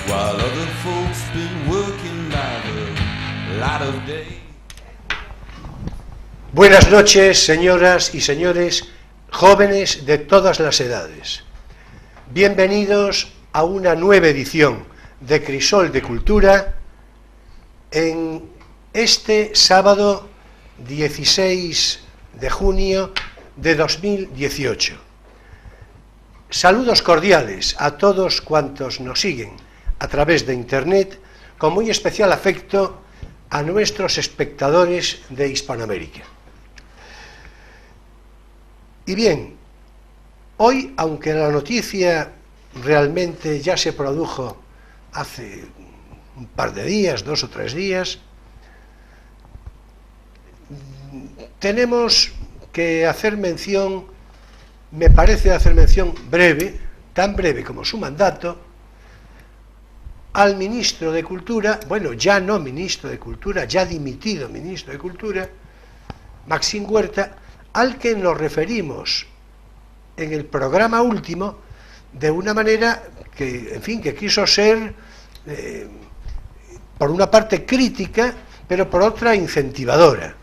while other folks been working by the light of day. Buenas noches, señoras y señores, jóvenes de todas las edades. Bienvenidos a una nueva edición de Crisol de Cultura en este sábado 16 de junio de 2018. Saludos cordiales a todos cuantos nos siguen a través de Internet, con muy especial afecto a nuestros espectadores de Hispanoamérica. Y bien, hoy, aunque la noticia realmente ya se produjo hace un par de días, 2 o 3 días, tenemos que hacer mención, me parece hacer mención breve, tan breve como su mandato, al ministro de Cultura, bueno, ya no ministro de Cultura, ya dimitido ministro de Cultura, Maxim Huerta, al que nos referimos en el programa último de una manera que, en fin, que quiso ser, por una parte crítica, pero por otra incentivadora.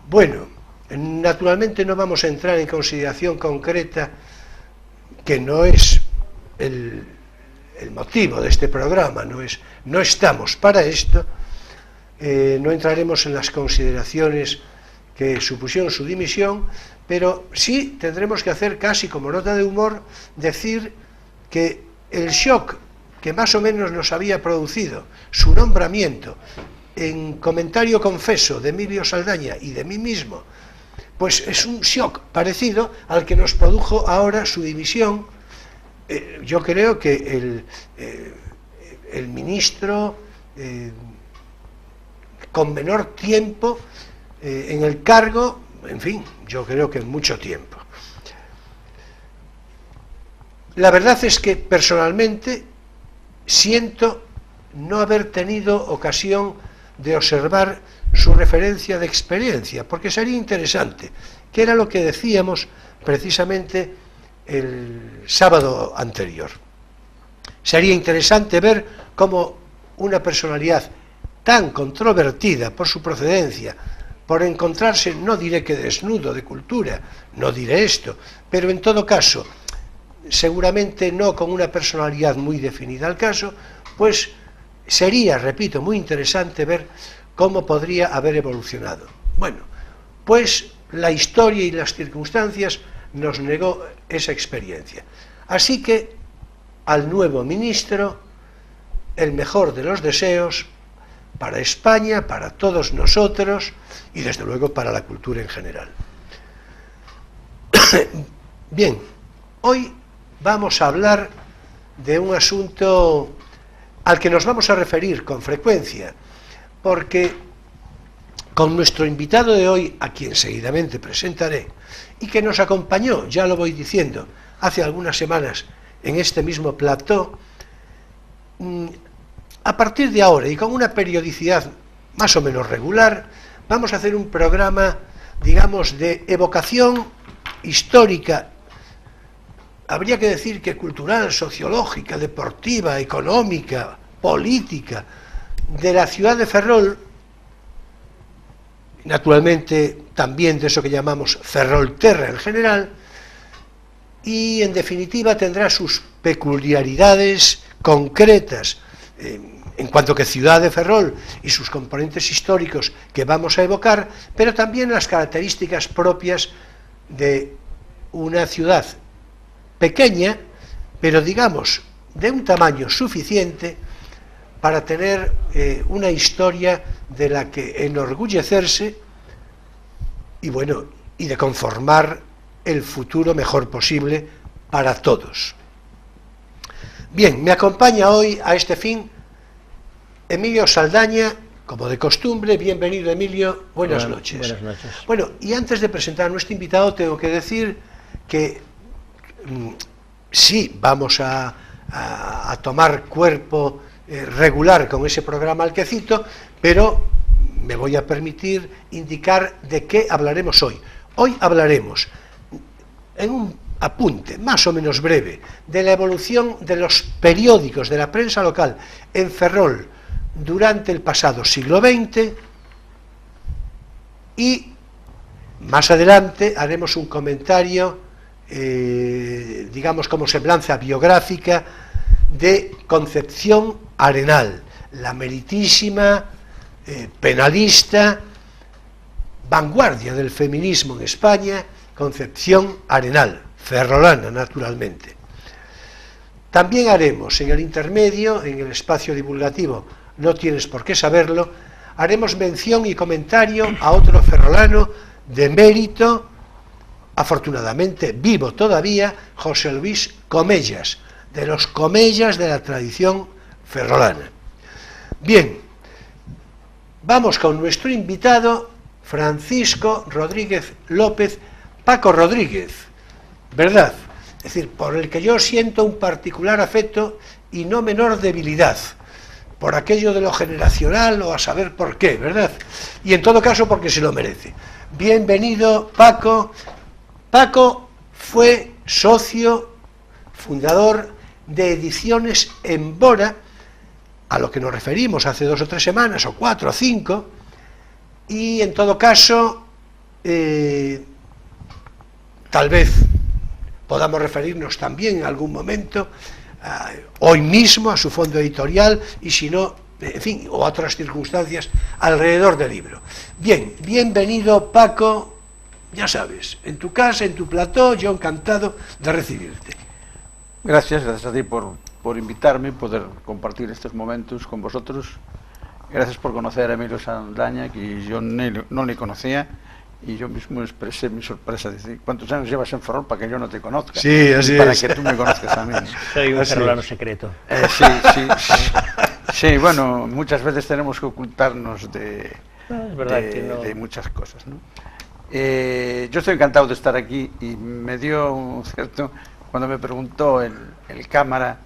Bueno, naturalmente no vamos a entrar en consideración concreta, que no es el motivo de este programa, no estamos para esto, no entraremos en las consideraciones que supusieron su dimisión, pero sí tendremos que hacer, casi como nota de humor, decir que el shock que más o menos nos había producido su nombramiento en comentario confeso de Emilio Saldaña y de mí mismo, pues es un shock parecido al que nos produjo ahora su dimisión. Yo creo que el ministro con menor tiempo en el cargo, en fin, yo creo que mucho tiempo. La verdad es que personalmente siento no haber tenido ocasión de observar su referencia de experiencia, porque sería interesante, que era lo que decíamos precisamente el sábado anterior. Sería interesante ver cómo una personalidad tan controvertida por su procedencia, por encontrarse, no diré que desnudo de cultura, no diré esto, pero en todo caso, seguramente no con una personalidad muy definida al caso, pues sería, repito, muy interesante ver cómo podría haber evolucionado. Bueno, pues la historia y las circunstancias nos negó esa experiencia. Así que al nuevo ministro, el mejor de los deseos para España, para todos nosotros y desde luego para la cultura en general. Bien, hoy vamos a hablar de un asunto al que nos vamos a referir con frecuencia, porque con nuestro invitado de hoy, a quien seguidamente presentaré, y que nos acompañó, ya lo voy diciendo, hace algunas semanas en este mismo plató, a partir de ahora y con una periodicidad más o menos regular, vamos a hacer un programa, digamos, de evocación histórica, habría que decir que cultural, sociológica, deportiva, económica, política, de la ciudad de Ferrol, naturalmente también de eso que llamamos Ferrolterra en general, y en definitiva tendrá sus peculiaridades concretas en cuanto que ciudad de Ferrol y sus componentes históricos que vamos a evocar, pero también las características propias de una ciudad pequeña, pero digamos de un tamaño suficiente para tener una historia de la que enorgullecerse y bueno, y de conformar el futuro mejor posible para todos. Bien, me acompaña hoy a este fin Emilio Saldaña, como de costumbre. Bienvenido, Emilio, buenas noches. Buenas noches. Bueno, y antes de presentar a nuestro invitado tengo que decir que sí, vamos a tomar cuerpo regular con ese programa al que cito, pero me voy a permitir indicar de qué hablaremos hoy. Hoy hablaremos apunte, más o menos breve, de la evolución de los periódicos, de la prensa local en Ferrol durante el pasado siglo XX, y más adelante haremos un comentario, digamos como semblanza biográfica, de Concepción Arenal, la meritísima penalista, vanguardia del feminismo en España, Concepción Arenal, ferrolana naturalmente. También haremos en el intermedio, en el espacio divulgativo No tienes por qué saberlo, haremos mención y comentario a otro ferrolano de mérito, afortunadamente vivo todavía, José Luis Comellas, de los Comellas de la tradición ferrolana. Bien, vamos con nuestro invitado, Francisco Rodríguez López, Paco Rodríguez, ¿verdad? Es decir, por el que yo siento un particular afecto y no menor debilidad, por aquello de lo generacional o a saber por qué, ¿verdad? Y en todo caso porque se lo merece. Bienvenido, Paco. Paco fue socio, fundador de Ediciones Embora, a lo que nos referimos hace 2 o 3 semanas, o 4 o 5, y en todo caso, tal vez podamos referirnos también en algún momento, hoy mismo, a su fondo editorial, y si no, en fin, o otras circunstancias alrededor del libro. Bien, bienvenido, Paco, ya sabes, en tu casa, en tu plató, yo encantado de recibirte. Gracias a ti por invitarme, poder compartir estos momentos con vosotros. Gracias por conocer a Emilio Saldaña, que yo no le conocía, y yo mismo expresé mi sorpresa, decir, ¿cuántos años llevas en Ferrol para que yo no te conozca? Sí, así para es. que tú me conozcas a mí. Soy un ferrolano secreto. Sí, bueno, muchas veces tenemos que ocultarnos de muchas cosas, ¿no? Yo estoy encantado de estar aquí, y me dio un cierto, cuando me preguntó el cámara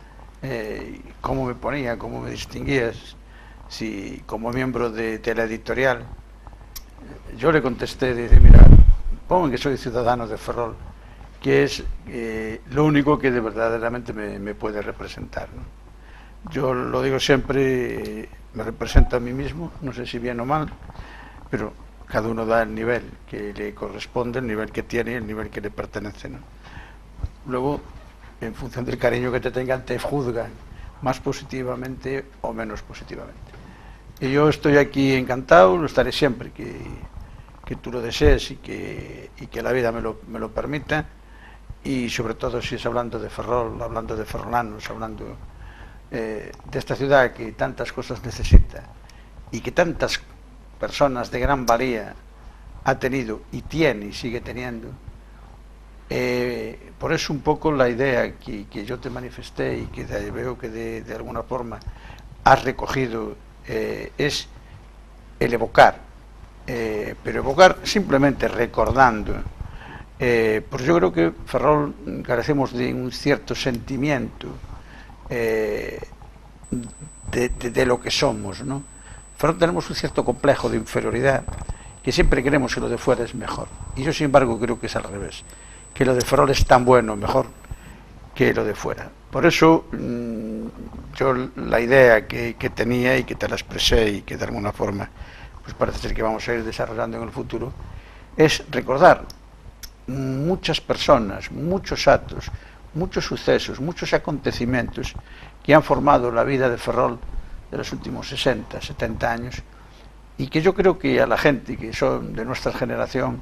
cómo me ponía, cómo me distinguías, si como miembro de la editorial, yo le contesté, dice, mira, pongo que soy ciudadano de Ferrol, que es lo único que verdaderamente me puede representar, ¿no? Yo lo digo siempre, me represento a mí mismo, no sé si bien o mal, pero cada uno da el nivel que le corresponde, el nivel que tiene, el nivel que le pertenece, ¿no? Luego, en función del cariño que te tengan, te juzgan más positivamente o menos positivamente. Y yo estoy aquí encantado, lo estaré siempre que tú lo desees y que la vida me lo permita, y sobre todo si es hablando de Ferrol, hablando de ferrolanos, hablando de esta ciudad que tantas cosas necesita y que tantas personas de gran valía ha tenido y tiene y sigue teniendo. Por eso un poco la idea que yo te manifesté y que veo que de alguna forma has recogido es el evocar, pero evocar simplemente recordando, pues yo creo que Ferrol carecemos de un cierto sentimiento de lo que somos, ¿no? Ferrol tenemos un cierto complejo de inferioridad, que siempre creemos que lo de fuera es mejor, y yo sin embargo creo que es al revés, que lo de Ferrol es tan bueno, mejor que lo de fuera. Por eso yo la idea que tenía y que te la expresé y que de alguna forma pues parece ser que vamos a ir desarrollando en el futuro, es recordar muchas personas, muchos actos, muchos sucesos, muchos acontecimientos que han formado la vida de Ferrol de los últimos 60, 70 años, y que yo creo que a la gente que son de nuestra generación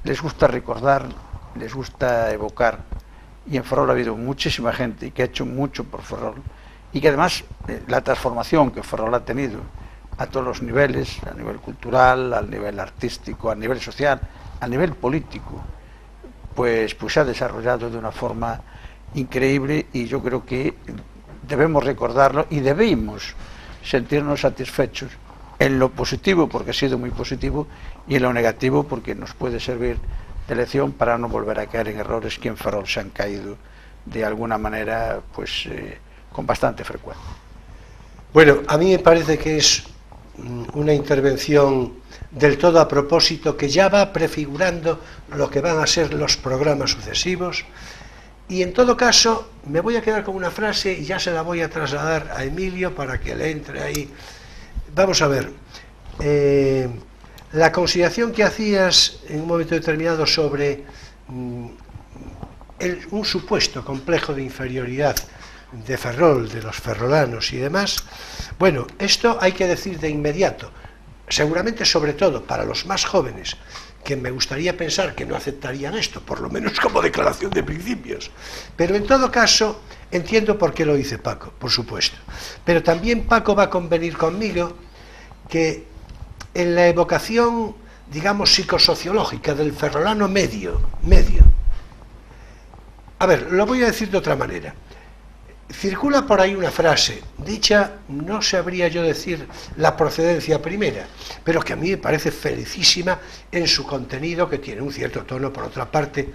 les gusta recordar, les gusta evocar, y en Ferrol ha habido muchísima gente que ha hecho mucho por Ferrol, y que además la transformación que Ferrol ha tenido a todos los niveles, a nivel cultural, al nivel artístico, a nivel social, a nivel político, pues se ha desarrollado de una forma increíble, y yo creo que debemos recordarlo y debemos sentirnos satisfechos en lo positivo, porque ha sido muy positivo, y en lo negativo, porque nos puede servir de lección para no volver a caer en errores que en Ferrol se han caído de alguna manera, pues con bastante frecuencia. Bueno, a mí me parece que es una intervención del todo a propósito que ya va prefigurando lo que van a ser los programas sucesivos, y en todo caso me voy a quedar con una frase y ya se la voy a trasladar a Emilio para que le entre ahí. Vamos a ver, la consideración que hacías en un momento determinado sobre un supuesto complejo de inferioridad de Ferrol, de los ferrolanos y demás, bueno, esto hay que decir de inmediato, seguramente sobre todo para los más jóvenes, que me gustaría pensar que no aceptarían esto, por lo menos como declaración de principios, pero en todo caso entiendo por qué lo dice Paco, por supuesto, pero también Paco va a convenir conmigo que en la evocación, digamos, psicosociológica del ferrolano medio, a ver, lo voy a decir de otra manera. Circula por ahí una frase, dicha, no sabría yo decir la procedencia primera, pero que a mí me parece felicísima en su contenido, que tiene un cierto tono, por otra parte,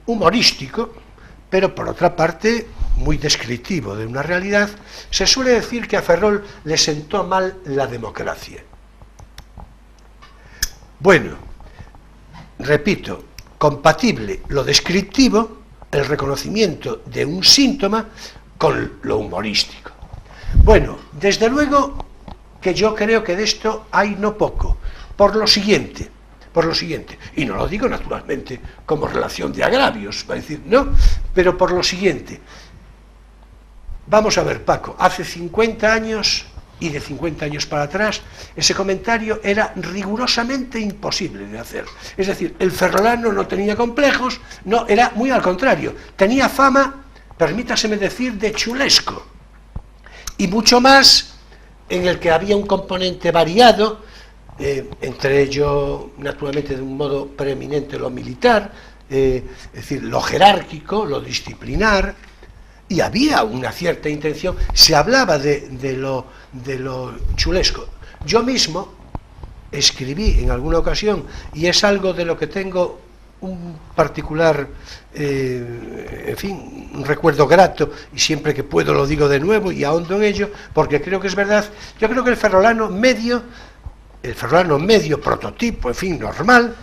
humorístico, pero por otra parte, muy descriptivo de una realidad. Se suele decir que a Ferrol le sentó mal la democracia. Bueno, repito, compatible lo descriptivo, el reconocimiento de un síntoma, con lo humorístico. Bueno, desde luego que yo creo que de esto hay no poco, por lo siguiente, y no lo digo naturalmente como relación de agravios, va a decir, no, pero por lo siguiente. Vamos a ver, Paco, hace 50 años y de 50 años para atrás, ese comentario era rigurosamente imposible de hacer. Es decir, el ferrolano no tenía complejos, no, era muy al contrario, tenía fama, permítaseme decir, de chulesco, y mucho más en el que había un componente variado, entre ello, naturalmente, de un modo preeminente lo militar, es decir, lo jerárquico, lo disciplinar, y había una cierta intención, se hablaba de lo chulesco. Yo mismo escribí en alguna ocasión, y es algo de lo que tengo un particular, en fin, un recuerdo grato, y siempre que puedo lo digo de nuevo y ahondo en ello, porque creo que es verdad. Yo creo que el ferrolano medio prototipo, en fin, normal,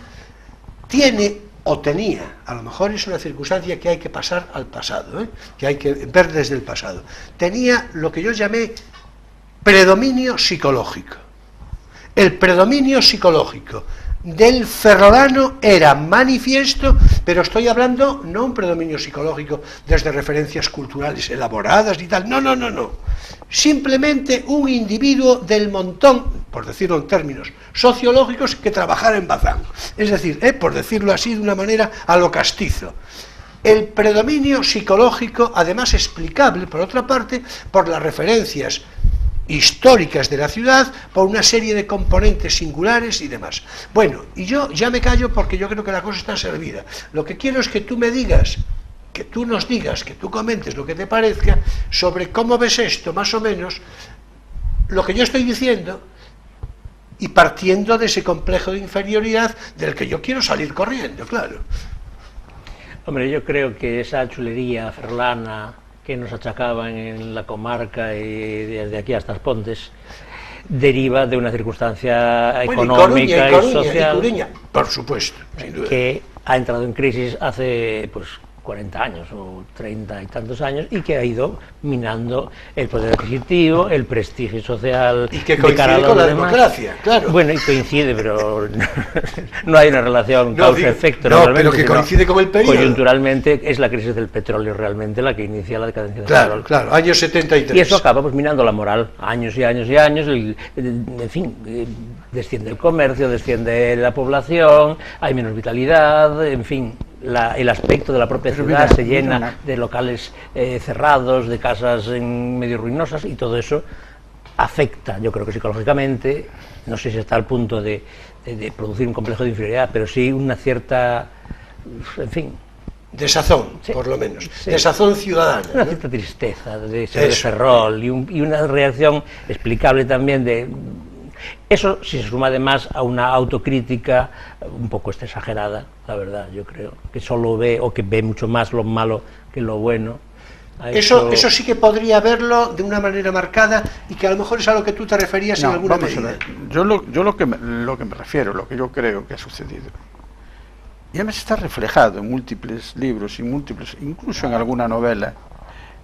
tiene o tenía, a lo mejor es una circunstancia que hay que pasar al pasado, que hay que ver desde el pasado, tenía lo que yo llamé predominio psicológico. El predominio psicológico del ferrolano era manifiesto, pero estoy hablando no un predominio psicológico desde referencias culturales elaboradas y tal, no, simplemente un individuo del montón, por decirlo en términos sociológicos, que trabajara en Bazán, es decir, por decirlo así de una manera a lo castizo. El predominio psicológico, además explicable, por otra parte, por las referencias históricas de la ciudad, por una serie de componentes singulares y demás. Bueno, y yo ya me callo porque yo creo que la cosa está servida. Lo que quiero es que tú me digas, que tú nos digas, que tú comentes lo que te parezca sobre cómo ves esto, más o menos, lo que yo estoy diciendo, y partiendo de ese complejo de inferioridad del que yo quiero salir corriendo, claro. Hombre, yo creo que esa chulería ferrolana que nos achacaban en la comarca y desde aquí hasta As Pontes deriva de una circunstancia económica y social, por supuesto, sin duda, que ha entrado en crisis hace 40 años o 30 y tantos años, y que ha ido minando el poder adquisitivo, el prestigio social, y que coincide con la democracia, claro. Bueno, y coincide, pero no hay una relación causa-efecto. No, pero que coincide con el periodo. Coyunturalmente es la crisis del petróleo realmente la que inicia la decadencia del petróleo. Claro, años 73. Y eso acaba minando la moral, años y años y años, en fin, desciende el comercio, desciende la población, hay menos vitalidad, en fin. El aspecto de la propia ciudad se llena de locales cerrados, de casas medio ruinosas, y todo eso afecta, yo creo que psicológicamente, no sé si está al punto de producir un complejo de inferioridad, pero sí una cierta, en fin, desazón, sí, por lo menos, sí, desazón ciudadana, una cierta tristeza de ser de Ferrol, y una reacción explicable también de... Eso, si se suma además a una autocrítica un poco exagerada, la verdad, yo creo, que solo ve, o que ve mucho más lo malo que lo bueno, Eso sí que podría verlo de una manera marcada y que a lo mejor es a lo que tú te referías en alguna medida. Yo lo que me refiero, lo que yo creo que ha sucedido, y además está reflejado en múltiples libros, incluso en alguna novela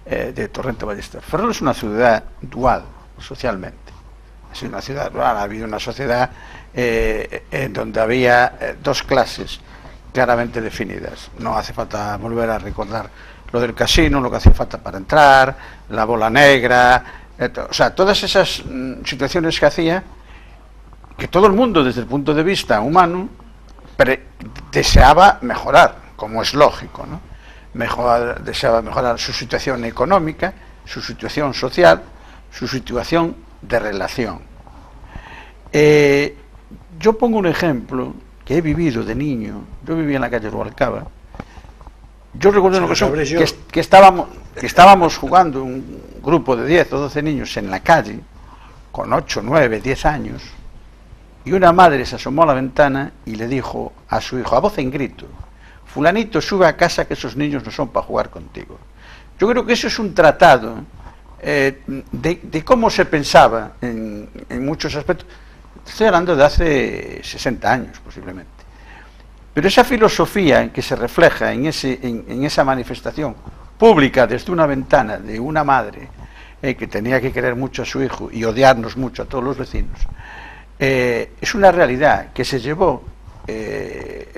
de Torrente Ballester. Ferrol es una ciudad dual socialmente. Es una ciudad dual, ha habido una sociedad en donde había dos clases claramente definidas. No hace falta volver a recordar lo del casino, lo que hacía falta para entrar, la bola negra, o sea, todas esas situaciones que hacía que todo el mundo desde el punto de vista humano deseaba mejorar, como es lógico, ¿no? Deseaba mejorar su situación económica, su situación social, su situación de relación. Yo pongo un ejemplo que he vivido de niño. Yo vivía en la calle Rubalcaba. Yo recuerdo una ocasión que estábamos jugando un grupo de 10 o 12 niños en la calle, con 8, 9, 10 años, y una madre se asomó a la ventana y le dijo a su hijo, a voz en grito: fulanito, sube a casa que esos niños no son para jugar contigo. Yo creo que eso es un tratado de cómo se pensaba en muchos aspectos. Estoy hablando de hace 60 años posiblemente. Pero esa filosofía que se refleja en esa manifestación pública desde una ventana de una madre que tenía que querer mucho a su hijo y odiarnos mucho a todos los vecinos, es una realidad que se llevó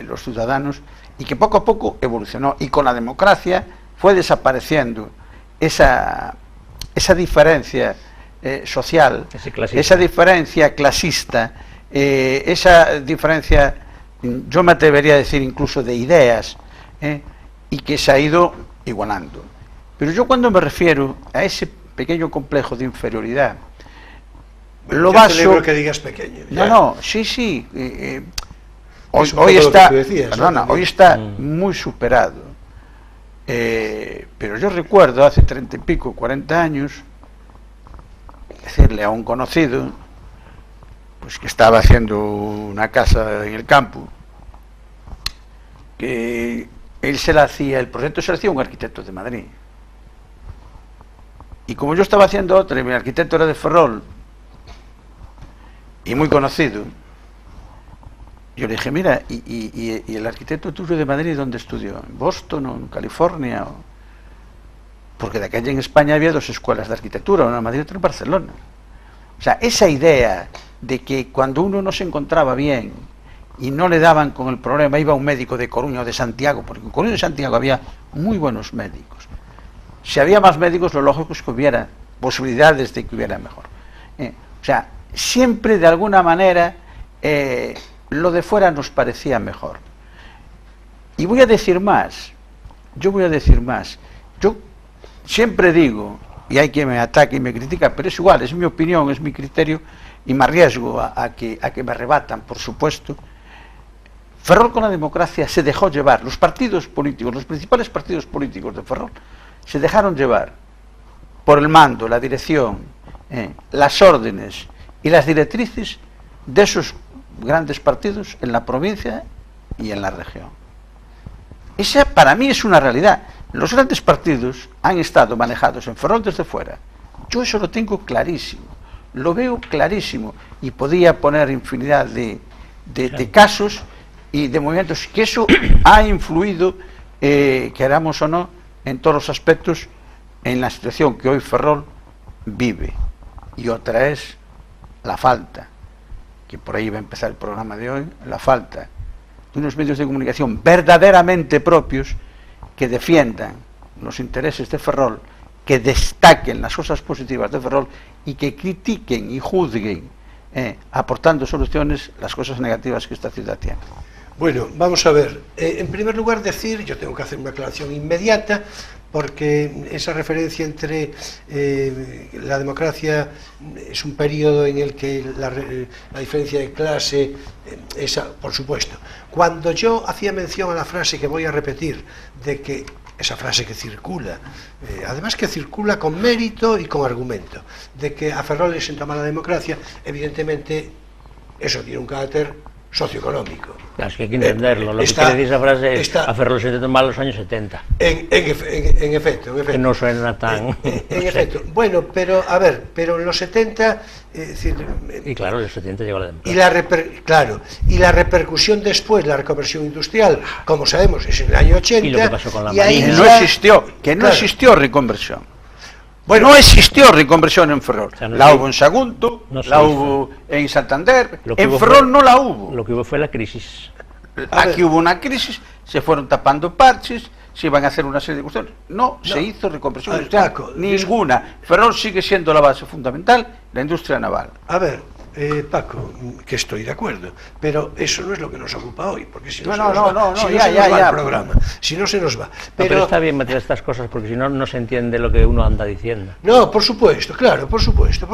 los ciudadanos y que poco a poco evolucionó, y con la democracia fue desapareciendo esa diferencia social, esa diferencia clasista, esa diferencia, yo me atrevería a decir incluso de ideas, y que se ha ido igualando. Pero yo, cuando me refiero a ese pequeño complejo de inferioridad, lo baso... que digas pequeño. No, sí. Hoy está muy superado. Pero yo recuerdo hace 30 y pico, 40 años, decirle a un conocido, pues que estaba haciendo una casa en el campo, que él el proyecto se lo hacía un arquitecto de Madrid, y como yo estaba haciendo otro y mi arquitecto era de Ferrol y muy conocido, yo le dije, mira, ¿y el arquitecto tuyo de Madrid dónde estudió? ¿En Boston o en California? Porque de aquella en España había dos escuelas de arquitectura, una en Madrid y otra en Barcelona. O sea, esa idea de que cuando uno no se encontraba bien y no le daban con el problema, iba un médico de Coruña o de Santiago, porque en Coruña y Santiago había muy buenos médicos. Si había más médicos, lo lógico es que hubiera posibilidades de que hubiera mejor. O sea, siempre de alguna manera lo de fuera nos parecía mejor. Y voy a decir más. Yo siempre digo, y hay quien me ataca y me critica, pero es igual, es mi opinión, es mi criterio, y me arriesgo a que me rebatan, por supuesto. Ferrol, con la democracia, se dejó llevar. Los partidos políticos, los principales partidos políticos de Ferrol, se dejaron llevar por el mando, la dirección, las órdenes y las directrices de esos grandes partidos en la provincia y en la región. Esa, para mí, es una realidad. Los grandes partidos han estado manejados en Ferrol desde fuera. Yo eso lo tengo clarísimo, lo veo clarísimo, y podía poner infinidad de casos y de movimientos, que eso ha influido, queramos o no, en todos los aspectos, en la situación que hoy Ferrol vive. Y otra es la falta, que por ahí va a empezar el programa de hoy, la falta de unos medios de comunicación verdaderamente propios, que defiendan los intereses de Ferrol, que destaquen las cosas positivas de Ferrol y que critiquen y juzguen, aportando soluciones, las cosas negativas que esta ciudad tiene. Bueno, vamos a ver. En primer lugar, yo tengo que hacer una aclaración inmediata, porque esa referencia entre la democracia es un periodo en el que la diferencia de clase, por supuesto. Cuando yo hacía mención a la frase que voy a repetir, de que esa frase que circula, además que circula con mérito y con argumento, de que a Ferrol le sienta mal la democracia, evidentemente eso tiene un carácter socioeconómico. Claro, es que hay que entenderlo. Lo que Está- quiere decir esa frase es está- a Ferrol se intentó mal los años 70. En efecto. Que no suena tan... En efecto. Bueno, pero a ver, pero en los 70, es decir, Y claro, en los 70 llegó la y democracia. y la repercusión después, la reconversión industrial, como sabemos, es en el año 80. Y lo que pasó con la y ahí Marina. Que no ya- existió, que no claro. existió reconversión. Bueno, No existió reconversión en Ferrol. O sea, no La se- hubo en Sagunto, no se la hizo. hubo en Santander, Lo que en hubo Ferrol fue- no la hubo. Lo que hubo fue la crisis. A Aquí ver. hubo una crisis, se fueron tapando parches, se iban a hacer una serie de cuestiones. No, se hizo reconversión A ver, industrial, Paco, ninguna. Ferrol sigue siendo la base fundamental, la industria naval. a ver, Paco, que estoy de acuerdo, pero eso no es lo que nos ocupa hoy, porque si no, No, se no, nos no, va, no, si no, no ya, se ya, nos va ya. el programa, si no se nos va. Pero está bien meter estas cosas porque si no, no se entiende lo que uno anda diciendo. No, por supuesto, claro, por supuesto.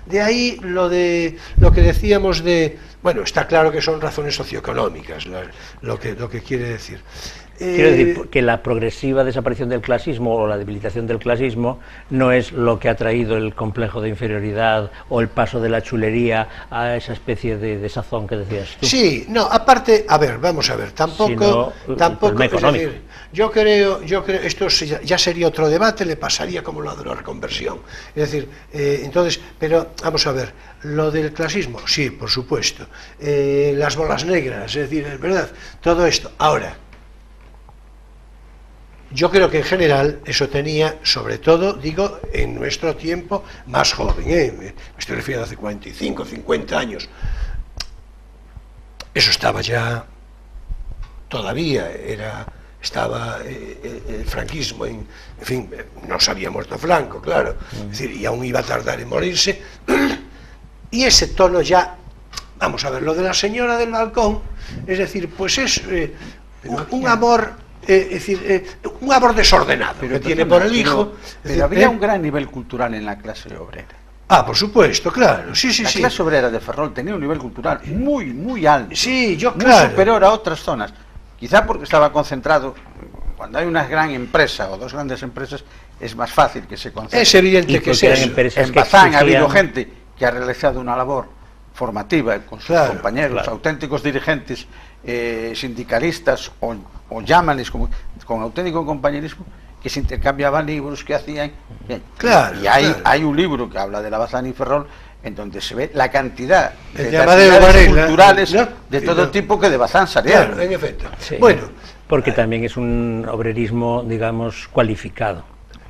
De ahí lo que decíamos de, bueno, está claro que son razones socioeconómicas, lo que quiere decir. Quiero decir que la progresiva desaparición del clasismo o la debilitación del clasismo no es lo que ha traído el complejo de inferioridad o el paso de la chulería a esa especie de sazón que decías tú. Sí, no, aparte, a ver, vamos a ver, tampoco, Sino el tampoco, problema es económico. decir, yo creo, esto ya sería otro debate, le pasaría como lo de la reconversión. Es decir, entonces, pero vamos a ver, lo del clasismo, sí, por supuesto, las bolas negras, es decir, es verdad, todo esto. Ahora, yo creo que en general eso tenía, sobre todo, digo, en nuestro tiempo más joven, me estoy refiriendo hace 45, 50 años. Eso estaba ya, todavía estaba el franquismo, en fin, no se había muerto Franco, claro, es decir, y aún iba a tardar en morirse, y ese tono ya, vamos a ver, lo de la señora del balcón, es decir, pues es un amor... es decir, un amor desordenado que tiene por el hijo. Pero había un gran nivel cultural en la clase obrera. Ah, por supuesto, claro, sí. La clase obrera de Ferrol tenía un nivel cultural muy, muy alto. Sí, muy claro. superior a otras zonas. Quizá porque estaba concentrado. Cuando hay una gran empresa o dos grandes empresas, es más fácil que se concentre. Es evidente Y que es porque eran eso. empresas En que Bazán ha habido exigían- gente que ha realizado una labor formativa con sus Claro, compañeros, claro. auténticos dirigentes sindicalistas o llámales con auténtico compañerismo, que se intercambiaban libros, que hacían... Bien. Claro, y hay, claro. hay un libro que habla de la Bazán y Ferrol en donde se ve la cantidad El de de Amadeo actividades Varela, culturales ¿no? de Sí, todo ¿no? tipo que de Bazán salieron. Claro, en efecto. Sí, Bueno, porque también es un obrerismo, digamos, cualificado.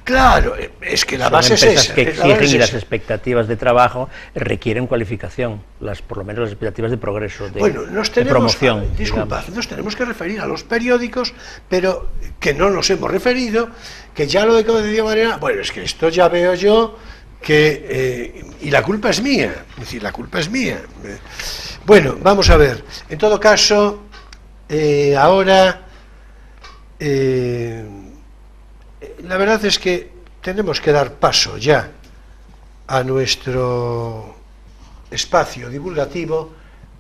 claro, es que la Son base es empresas esa. que la base exigen es y las esa. expectativas de trabajo requieren cualificación, por lo menos las expectativas de progreso, de, Bueno, nos de tenemos, promoción. disculpad, digamos. nos tenemos que referir a los periódicos, pero que no nos hemos referido, que ya lo de como decía Mariana, bueno, es que esto ya veo yo que, y la culpa es mía, es decir, la culpa es mía. Bueno, vamos a ver, en todo caso, ahora, la verdad es que tenemos que dar paso ya a nuestro espacio divulgativo.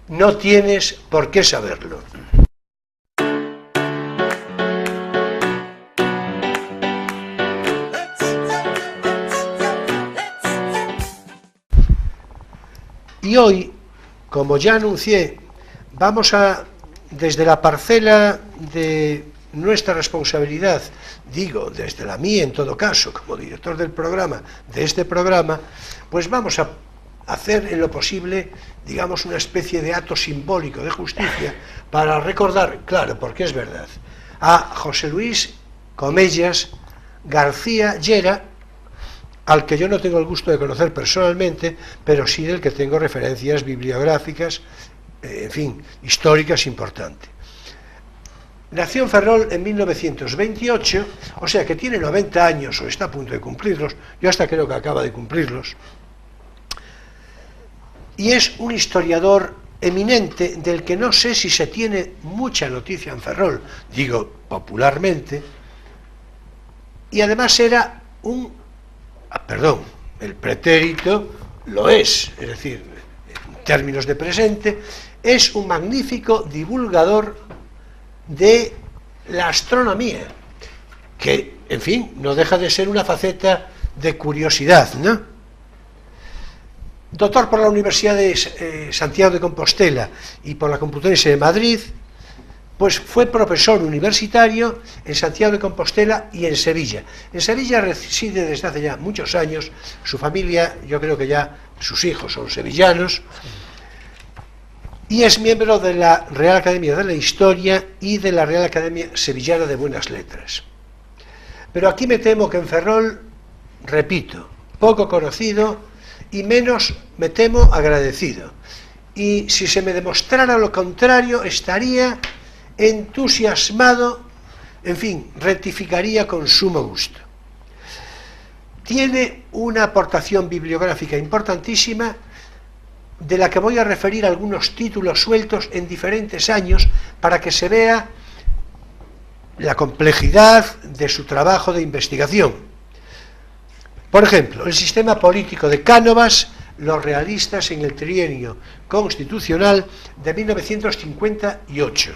No tienes por qué saberlo. Y hoy, como ya anuncié, vamos a, desde la parcela de nuestra responsabilidad, digo, desde la mía en todo caso, como director del programa, de este programa, pues vamos a hacer en lo posible, digamos, una especie de acto simbólico de justicia para recordar, claro, porque es verdad, a José Luis Comellas García Llera, al que yo no tengo el gusto de conocer personalmente, pero sí del que tengo referencias bibliográficas, en fin, históricas importantes. Nació en Ferrol en 1928, o sea que tiene 90 años o está a punto de cumplirlos, yo hasta creo que acaba de cumplirlos, y es un historiador eminente del que no sé si se tiene mucha noticia en Ferrol, digo popularmente, y además era el pretérito lo es decir, en términos de presente, es un magnífico divulgador de la astronomía, que, en fin, no deja de ser una faceta de curiosidad, ¿no? doctor por la Universidad de Santiago de Compostela y por la Complutense de Madrid, pues fue profesor universitario en Santiago de Compostela y en Sevilla. En Sevilla reside desde hace ya muchos años, su familia, yo creo que ya sus hijos son sevillanos, y es miembro de la Real Academia de la Historia y de la Real Academia Sevillana de Buenas Letras. Pero aquí me temo que en Ferrol, repito, poco conocido y menos, me temo, agradecido. Y si se me demostrara lo contrario, estaría entusiasmado, en fin, rectificaría con sumo gusto. Tiene una aportación bibliográfica importantísima, de la que voy a referir algunos títulos sueltos en diferentes años para que se vea la complejidad de su trabajo de investigación. Por ejemplo, el sistema político de Cánovas, los realistas en el trienio constitucional de 1958.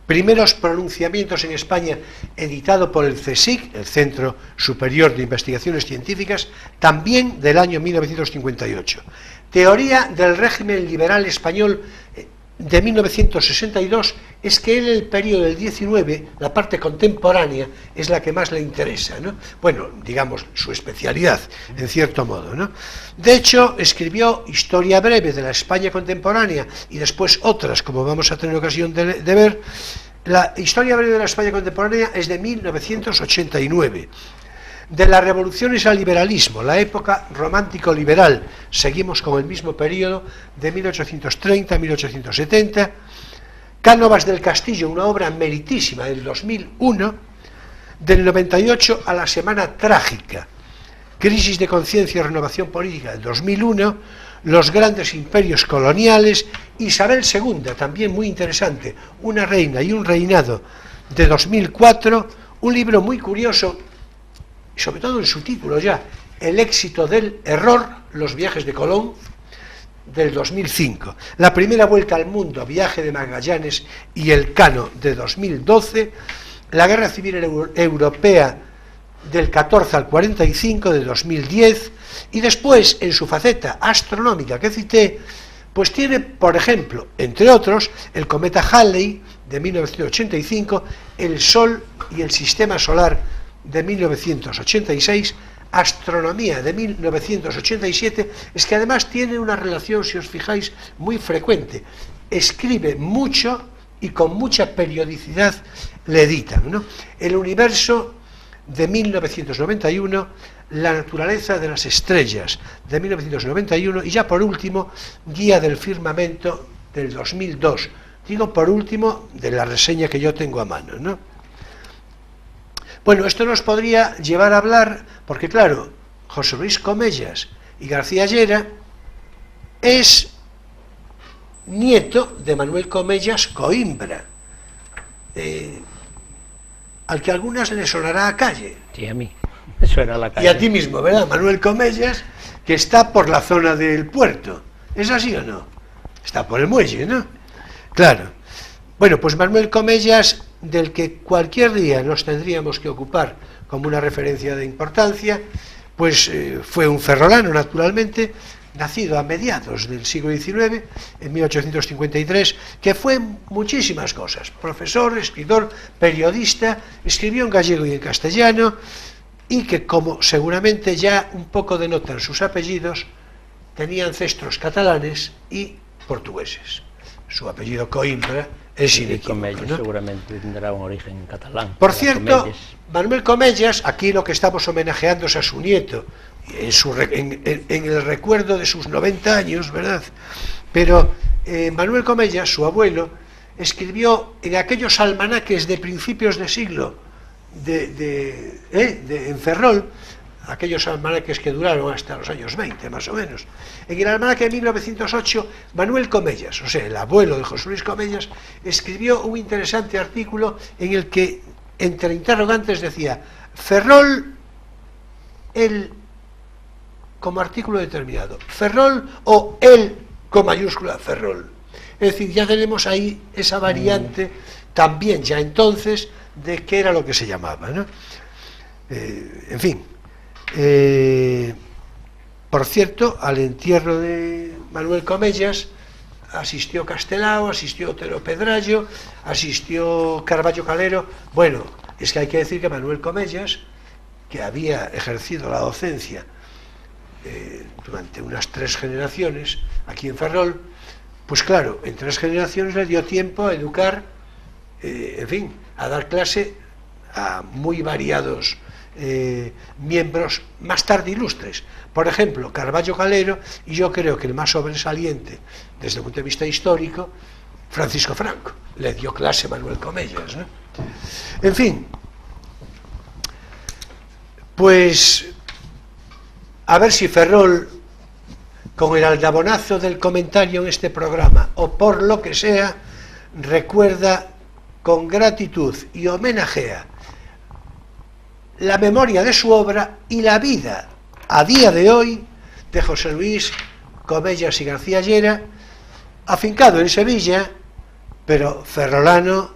Primeros pronunciamientos en España, editado por el CSIC, el Centro Superior de Investigaciones Científicas, también del año 1958. Teoría del régimen liberal español de 1962, es que en el periodo del 19, la parte contemporánea, es la que más le interesa, ¿no? Bueno, digamos, su especialidad, en cierto modo, ¿no? De hecho, escribió Historia breve de la España contemporánea y después otras, como vamos a tener ocasión de ver. La Historia breve de la España contemporánea es de 1989. De las revoluciones al liberalismo, la época romántico-liberal, seguimos con el mismo periodo de 1830 a 1870. Cánovas del Castillo, una obra meritísima del 2001, del 98 a la Semana Trágica. Crisis de conciencia y renovación política del 2001, los grandes imperios coloniales, Isabel II, también muy interesante, una reina y un reinado, de 2004, un libro muy curioso, sobre todo en su título ya, El éxito del error, los viajes de Colón, del 2005, La primera vuelta al mundo, Viaje de Magallanes y Elcano, de 2012, La guerra civil europea del 14 al 45, de 2010, y después, en su faceta astronómica que cité, pues tiene, por ejemplo, entre otros, el cometa Halley, de 1985, el Sol y el Sistema Solar, de 1986, Astronomía, de 1987, es que además tiene una relación, si os fijáis, muy frecuente. Escribe mucho y con mucha periodicidad le editan, ¿no? El Universo, de 1991, La naturaleza de las estrellas, de 1991, y ya por último, Guía del firmamento, del 2002. Digo por último, de la reseña que yo tengo a mano, ¿no? Bueno, esto nos podría llevar a hablar, porque claro, José Luis Comellas y García Llera es nieto de Manuel Comellas Coimbra, al que a algunas le sonará a calle. Sí, a mí, eso era la calle. Y a ti mismo, ¿verdad? Manuel Comellas, que está por la zona del puerto. ¿Es así o no? Está por el muelle, ¿no? Claro. Bueno, pues Manuel Comellas, del que cualquier día nos tendríamos que ocupar como una referencia de importancia, pues fue un ferrolano, naturalmente, nacido a mediados del siglo XIX, en 1853, que fue muchísimas cosas: profesor, escritor, periodista, escribió en gallego y en castellano, y que, como seguramente ya un poco denotan sus apellidos, tenía ancestros catalanes y portugueses. Su apellido Coimbra es inequívoco, ¿no? Seguramente tendrá un origen catalán. Por cierto, Manuel Comellas, aquí lo que estamos homenajeando es a su nieto, en el recuerdo de sus 90 años, ¿verdad? Pero Manuel Comellas, su abuelo, escribió en aquellos almanaques de principios de siglo en Ferrol, aquellos almanaques que duraron hasta los años 20, más o menos. En el almanaque de 1908, Manuel Comellas, o sea, el abuelo de José Luis Comellas, escribió un interesante artículo en el que, entre interrogantes, decía Ferrol, como artículo determinado, Ferrol o el con mayúscula Ferrol. Es decir, ya tenemos ahí esa variante también ya entonces de qué era lo que se llamaba, ¿no? En fin. Por cierto, al entierro de Manuel Comellas asistió Castelao, asistió Otero Pedrallo, asistió Carballo Calero. Bueno, es que hay que decir que Manuel Comellas, que había ejercido la docencia durante unas 3 generaciones aquí en Ferrol, pues claro, en 3 generaciones le dio tiempo a educar, en fin, a dar clase a muy variados miembros más tarde ilustres. Por ejemplo, Carballo Calero, y yo creo que el más sobresaliente desde el punto de vista histórico, Francisco Franco. Le dio clase Manuel Comellas, ¿no? En fin, pues a ver si Ferrol, con el aldabonazo del comentario en este programa, o por lo que sea, recuerda con gratitud y homenajea la memoria de su obra y la vida a día de hoy de José Luis Comellas y García Llera, afincado en Sevilla, pero ferrolano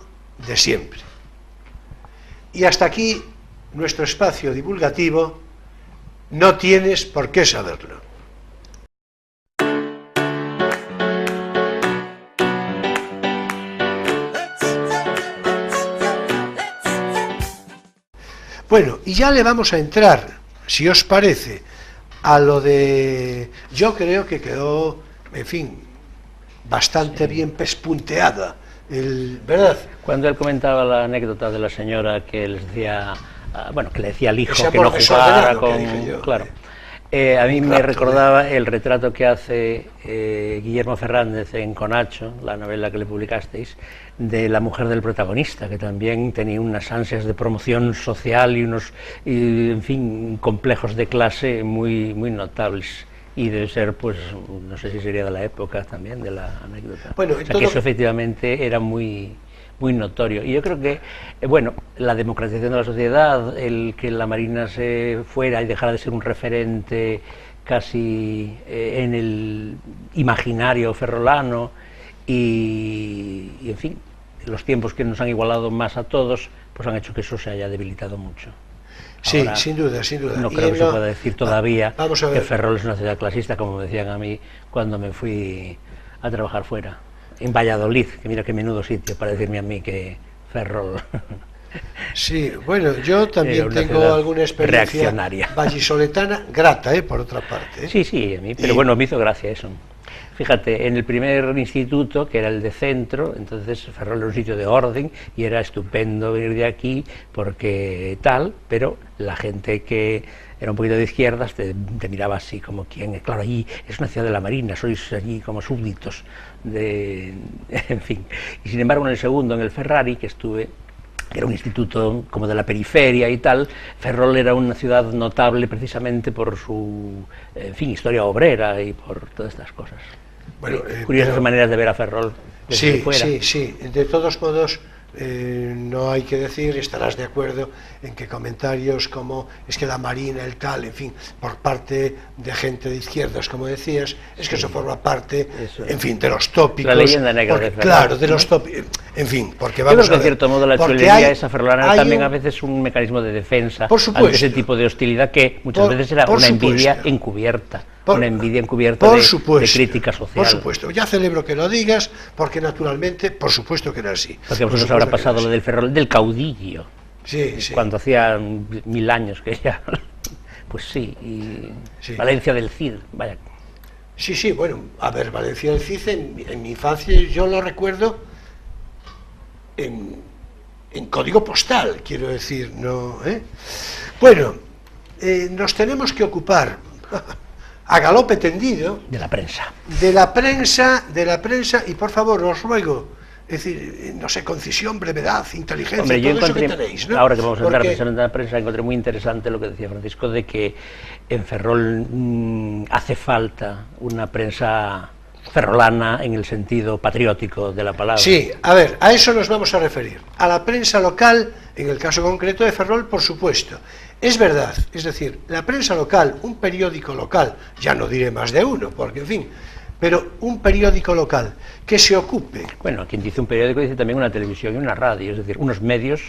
de siempre. Y hasta aquí nuestro espacio divulgativo. No tienes por qué saberlo. Bueno, y ya le vamos a entrar, si os parece, a lo de... Yo creo que quedó, en fin, bastante bien pespunteada, ¿verdad? Cuando él comentaba la anécdota de la señora que les decía, bueno, que le decía al hijo Ese que no jugara que con... dije yo, claro. A mí me recordaba el retrato que hace Guillermo Fernández en Conacho, la novela que le publicasteis, de la mujer del protagonista, que también tenía unas ansias de promoción social y unos, en fin, complejos de clase muy, muy notables. Y debe ser, pues, no sé si sería de la época también, de la anécdota. Bueno, o sea, que eso efectivamente era muy notorio. Y yo creo que, bueno, la democratización de la sociedad, el que la Marina se fuera y dejara de ser un referente casi en el imaginario ferrolano y, en fin, los tiempos que nos han igualado más a todos, pues han hecho que eso se haya debilitado mucho. Sí, Ahora, sin duda, sin duda. No creo que se pueda decir todavía que Ferrol es una ciudad clasista, como me decían a mí cuando me fui a trabajar fuera. En Valladolid, que mira qué menudo sitio para decirme a mí que Ferrol. Sí, bueno, yo también tengo alguna experiencia reaccionaria vallisoletana grata, por otra parte. Sí, sí, a mí, pero bueno, me hizo gracia eso. Fíjate, en el primer instituto, que era el de centro, entonces Ferrol era un sitio de orden y era estupendo venir de aquí porque tal, pero la gente que era un poquito de izquierdas te miraba así como quien, claro, allí es una ciudad de la Marina, sois allí como súbditos de... en fin. Y sin embargo en el segundo, en el Ferrari, que estuve, que era un instituto como de la periferia y tal, Ferrol era una ciudad notable precisamente por su, en fin, historia obrera y por todas estas cosas. Bueno, curiosas maneras de ver a Ferrol desde fuera. Sí, sí, de todos modos, no hay que decir, estarás de acuerdo en que comentarios como es que la Marina, el tal, en fin, por parte de gente de izquierdas, como decías, es que eso forma parte, en fin, de los tópicos. La leyenda negra de Ferrol. Claro, de los tópicos, en fin, porque vamos a ver. Yo creo que, en cierto modo, la chulería esa ferrolana también a veces un mecanismo de defensa ante ese tipo de hostilidad que muchas veces era una envidia encubierta. Una envidia encubierta de crítica social. Por supuesto, ya celebro que lo digas, porque naturalmente, por supuesto que era así. Porque a vosotros habrá pasado lo del Ferrol, del caudillo. Sí, sí. Cuando hacía 1000 años que ya... Pues sí, y sí. Valencia del Cid, vaya. Sí, sí, bueno, a ver, Valencia del Cid, en mi infancia yo lo recuerdo en código postal, quiero decir, ¿no? Bueno, nos tenemos que ocupar... a galope tendido de la prensa, y por favor os ruego, es decir, no sé, concisión, brevedad, inteligencia. Hombre, todo yo encontré, eso que tenéis, ¿no? Ahora que vamos a entrar precisamente en la prensa, encontré muy interesante lo que decía Francisco de que en Ferrol hace falta una prensa ferrolana en el sentido patriótico de la palabra. Sí, a ver, a eso nos vamos a referir, a la prensa local, en el caso concreto de Ferrol, por supuesto. Es verdad, es decir, la prensa local, un periódico local, ya no diré más de uno, porque en fin, pero un periódico local que se ocupe... Bueno, quien dice un periódico dice también una televisión y una radio, es decir, unos medios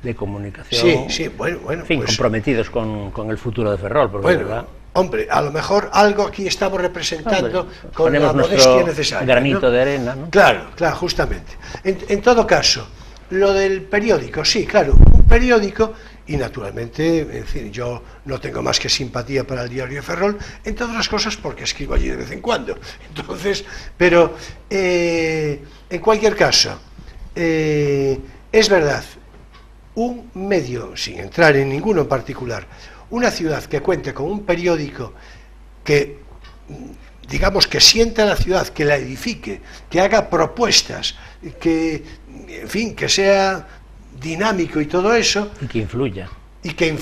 de comunicación... Sí, bueno, en fin, pues, comprometidos con el futuro de Ferrol, porque bueno, ¿verdad? Hombre, a lo mejor algo aquí estamos representando con la ponemos modestia nuestro necesaria, granito ¿no? de arena, ¿no? Claro, claro, justamente. En todo caso, lo del periódico, sí, claro, un periódico, y naturalmente, en fin, yo no tengo más que simpatía para el diario de Ferrol, entre otras cosas porque escribo allí de vez en cuando. Entonces, pero en cualquier caso, es verdad, un medio, sin entrar en ninguno en particular, una ciudad que cuente con un periódico que, digamos, que sienta la ciudad, que la edifique, que haga propuestas, que, en fin, que sea dinámico y todo eso, Y que influya. y que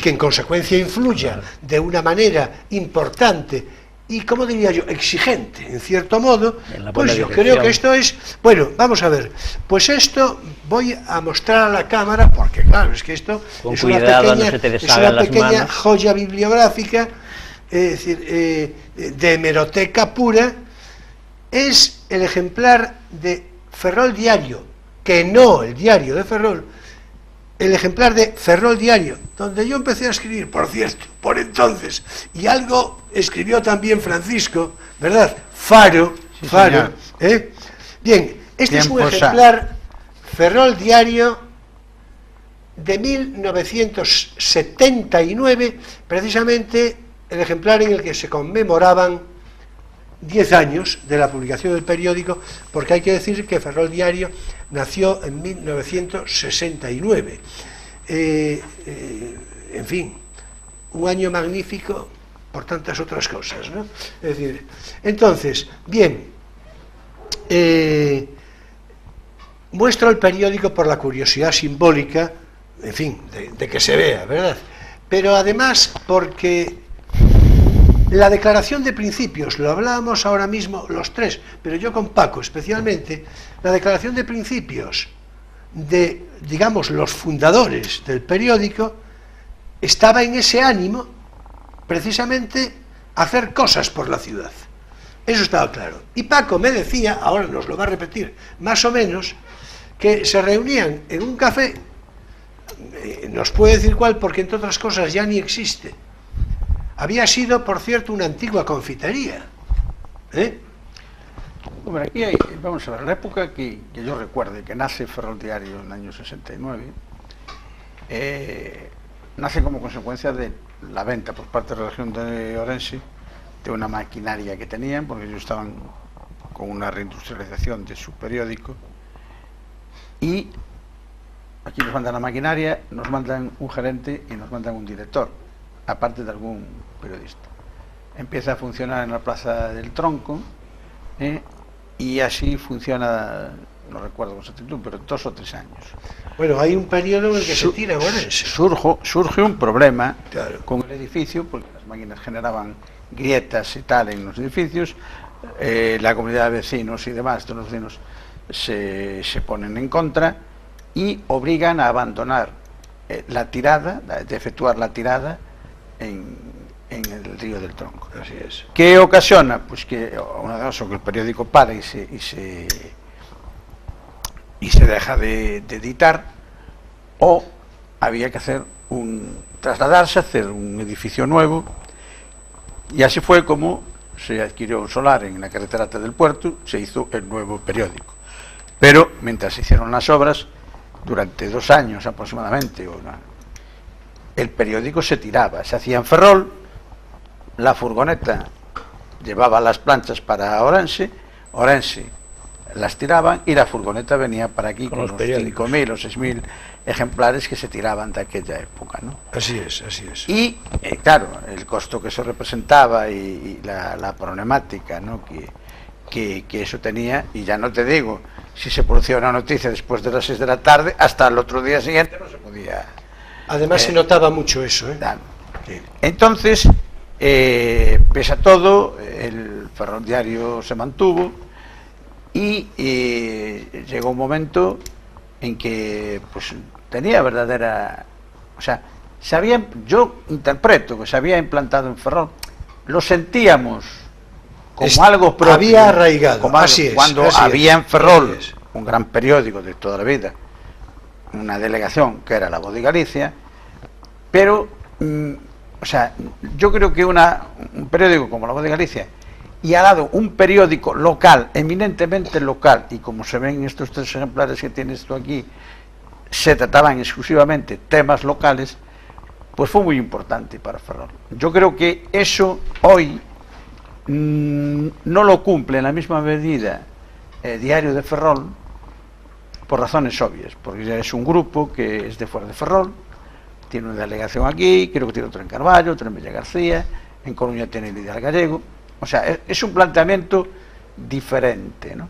en consecuencia influya de una manera importante y, como diría yo, exigente, en cierto modo, En la buena pues yo dirección. creo que esto es... Bueno, vamos a ver, pues esto voy a mostrar a la cámara, porque claro, es que esto Con es cuidado, una no pequeña, se te es deshagan una las pequeña manos. joya bibliográfica, es decir, de hemeroteca pura. Es el ejemplar de Ferrol Diario, que no el diario de Ferrol, el ejemplar de Ferrol Diario, donde yo empecé a escribir, por cierto, por entonces, y algo escribió también Francisco, ¿verdad? Faro, Sí, Faro, señor. Bien, este es un Tiempos ejemplar Ferrol Diario de 1979, precisamente el ejemplar en el que se conmemoraban 10 años de la publicación del periódico, porque hay que decir que Ferrol Diario nació en 1969. En fin, un año magnífico por tantas otras cosas, ¿no? Es decir, entonces, bien, muestro el periódico por la curiosidad simbólica, en fin, de que se vea, ¿verdad? Pero además porque la declaración de principios, lo hablábamos ahora mismo los tres, pero yo con Paco especialmente, la declaración de principios de, digamos, los fundadores del periódico estaba en ese ánimo, precisamente, hacer cosas por la ciudad. Eso estaba claro. Y Paco me decía, ahora nos lo va a repetir más o menos, que se reunían en un café, nos puede decir cuál, porque entre otras cosas ya ni existe. Había sido, por cierto, una antigua confitería. Hombre, aquí hay, vamos a ver, la época que yo recuerde, que nace Ferrol Diario en el año 69, nace como consecuencia de la venta por parte de la región de Orense de una maquinaria que tenían, porque ellos estaban con una reindustrialización de su periódico, y aquí nos mandan la maquinaria, nos mandan un gerente y nos mandan un director, aparte de algún periodista. Empieza a funcionar en la Plaza del Tronco, y así funciona, no recuerdo con exactitud, pero 2 o 3 años. Bueno, hay un periodo en el que se tira en Orense. Surge un problema, Claro, con el edificio, porque las máquinas generaban grietas y tal en los edificios. La comunidad de vecinos y demás, todos los vecinos se ponen en contra y obligan a abandonar la tirada, de efectuar la tirada en el río del Tronco. así es. ¿Qué ocasiona? Pues que una de dos, o que el periódico para y se deja de editar, o había que trasladarse, hacer un edificio nuevo, y así fue como se adquirió un solar en la carretera del puerto, se hizo el nuevo periódico. Pero mientras se hicieron las obras, durante 2 años aproximadamente, el periódico se tiraba, se hacía en Ferrol, la furgoneta llevaba las planchas para Orense las tiraban y la furgoneta venía para aquí con los 5.000 o 6.000 ejemplares que se tiraban de aquella época, ¿no? Así es, así es. Y claro, el costo que eso representaba y la problemática, ¿no?, que eso tenía, y ya no te digo, si se producía una noticia después de las 6 de la tarde, hasta el otro día siguiente no se podía. Además se notaba mucho eso, Claro. Entonces, pese a todo, el Ferrol Diario se mantuvo y llegó un momento en que pues tenía verdadera, o sea, yo interpreto que se había implantado en Ferrol, lo sentíamos como algo propio, había arraigado, como así es, cuando así había es, en Ferrol así es. un gran periódico de toda la vida, una delegación que era La Voz de Galicia, pero o sea, yo creo que un periódico como La Voz de Galicia, y al lado un periódico local, eminentemente local, y como se ven estos 3 ejemplares que tienes tú aquí, se trataban exclusivamente temas locales, pues fue muy importante para Ferrol. Yo creo que eso hoy no lo cumple en la misma medida Diario de Ferrol, por razones obvias, porque ya es un grupo que es de fuera de Ferrol, tiene una delegación aquí, creo que tiene otro en Carballo, otro en Villa García, en Coruña tiene el Ideal Gallego, o sea, es un planteamiento diferente, ¿no?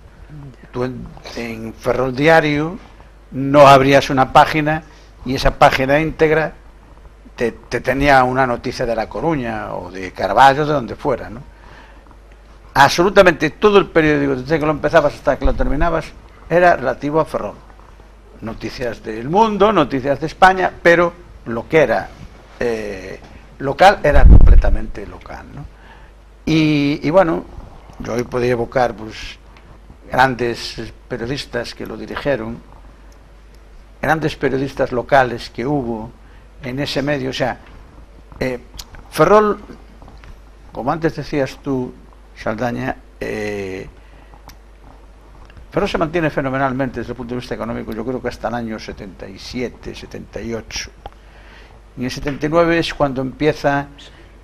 Tú en Ferrol Diario no abrías una página y esa página íntegra te tenía una noticia de La Coruña o de Carballo, de donde fuera, ¿no? Absolutamente todo el periódico, desde que lo empezabas hasta que lo terminabas, era relativo a Ferrol. Noticias del mundo, noticias de España, pero lo que era local era completamente local, ¿no? Y bueno, yo hoy podía evocar pues grandes periodistas que lo dirigieron, grandes periodistas locales que hubo en ese medio. O sea, Ferrol, como antes decías tú, Saldaña, Ferrol se mantiene fenomenalmente desde el punto de vista económico, yo creo que hasta el año 77, 78. Y en el 79 es cuando empieza.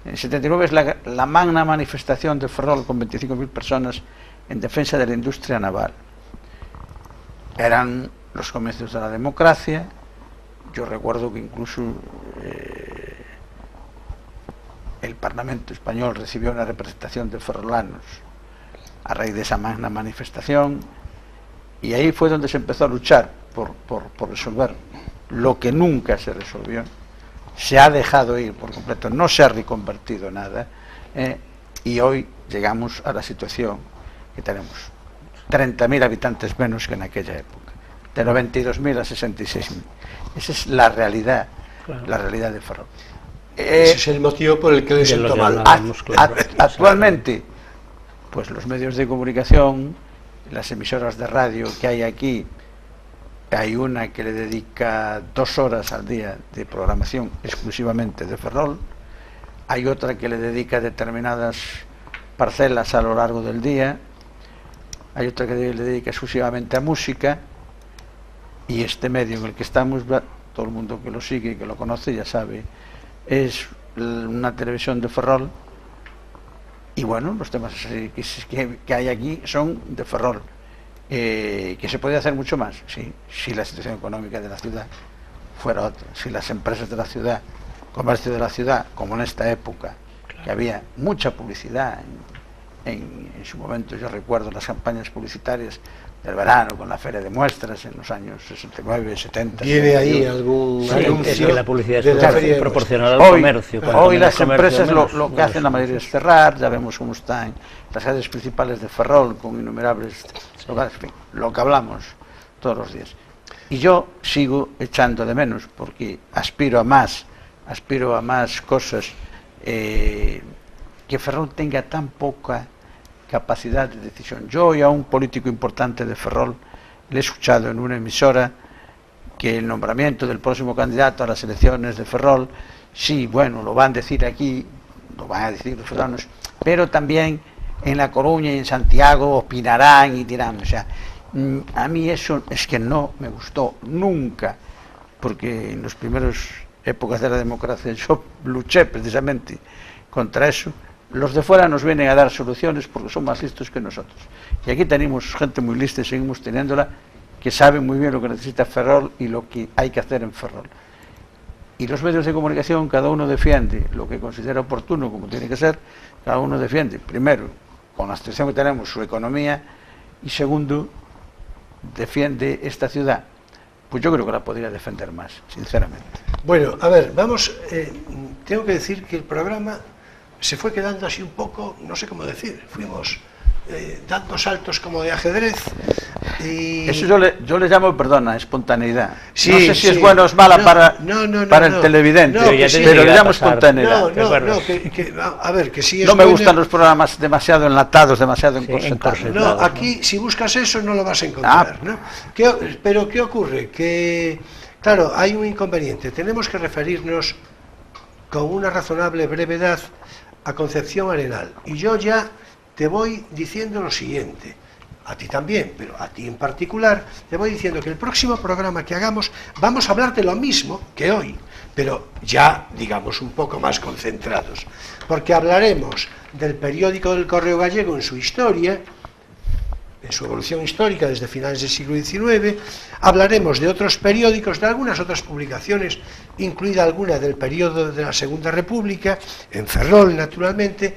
En el 79 es la magna manifestación de Ferrol con 25.000 personas en defensa de la industria naval. Eran los comienzos de la democracia. Yo recuerdo que incluso el Parlamento español recibió una representación de ferrolanos a raíz de esa magna manifestación, y ahí fue donde se empezó a luchar por resolver lo que nunca se resolvió. Se ha dejado ir por completo, no se ha reconvertido nada, y hoy llegamos a la situación que tenemos 30.000 habitantes menos que en aquella época, de 92.000 a 66.000. Esa es la realidad, claro. La realidad de Ferrol. Ese es el motivo por el que le siento mal. Actualmente, pues los medios de comunicación, las emisoras de radio que hay aquí, hay una que le dedica 2 horas al día de programación exclusivamente de Ferrol, hay otra que le dedica determinadas parcelas a lo largo del día, hay otra que le dedica exclusivamente a música, y este medio en el que estamos, todo el mundo que lo sigue y que lo conoce ya sabe, es una televisión de Ferrol, y bueno, los temas que hay aquí son de Ferrol. Que se puede hacer mucho más, sí, si la situación económica de la ciudad fuera otra, si las empresas de la ciudad, comercio de la ciudad, como en esta época, claro, que había mucha publicidad en su momento. Yo recuerdo las campañas publicitarias del verano con la feria de muestras en los años 69, 70. ¿Tiene ahí algún anuncio? Es que la publicidad es proporcional al comercio. Hoy las empresas lo que hacen la mayoría es cerrar, ya vemos cómo están las sedes principales de Ferrol con innumerables locales, en fin, lo que hablamos todos los días. Y yo sigo echando de menos, porque aspiro a más cosas, que Ferrol tenga tan poca capacidad de decisión. Yo hoy a un político importante de Ferrol le he escuchado en una emisora que el nombramiento del próximo candidato a las elecciones de Ferrol, sí, bueno, lo van a decir aquí, lo van a decir los ferrolanos, pero también en La Coruña y en Santiago opinarán y dirán. O sea, a mí eso es que no me gustó nunca, porque en las primeras épocas de la democracia yo luché precisamente contra eso. Los de fuera nos vienen a dar soluciones porque son más listos que nosotros. Y aquí tenemos gente muy lista y seguimos teniéndola, que sabe muy bien lo que necesita Ferrol y lo que hay que hacer en Ferrol. Y los medios de comunicación, cada uno defiende lo que considera oportuno, como tiene que ser. Cada uno defiende, primero, con la situación que tenemos, su economía, y segundo, defiende esta ciudad. Pues yo creo que la podría defender más, sinceramente. Bueno, a ver, vamos, tengo que decir que el programa se fue quedando así un poco, no sé cómo decir, fuimos dando saltos como de ajedrez. Y... Eso yo le llamo, perdona, espontaneidad. Sí, no sé si sí. es bueno o es mala para el televidente, pero le llamo espontaneidad. A ver, que sí es no me buena. Gustan los programas demasiado enlatados, demasiado encorsetados. No, aquí si buscas eso no lo vas a encontrar, ¿no? Pero ¿qué ocurre? Que, claro, hay un inconveniente. Tenemos que referirnos con una razonable brevedad a Concepción Arenal. Y yo ya te voy diciendo lo siguiente, a ti también, pero a ti en particular, te voy diciendo que el próximo programa que hagamos vamos a hablar de lo mismo que hoy, pero ya, digamos, un poco más concentrados, porque hablaremos del periódico del Correo Gallego en su historia, en su evolución histórica desde finales del siglo XIX, hablaremos de otros periódicos, de algunas otras publicaciones, incluida alguna del periodo de la Segunda República, en Ferrol, naturalmente,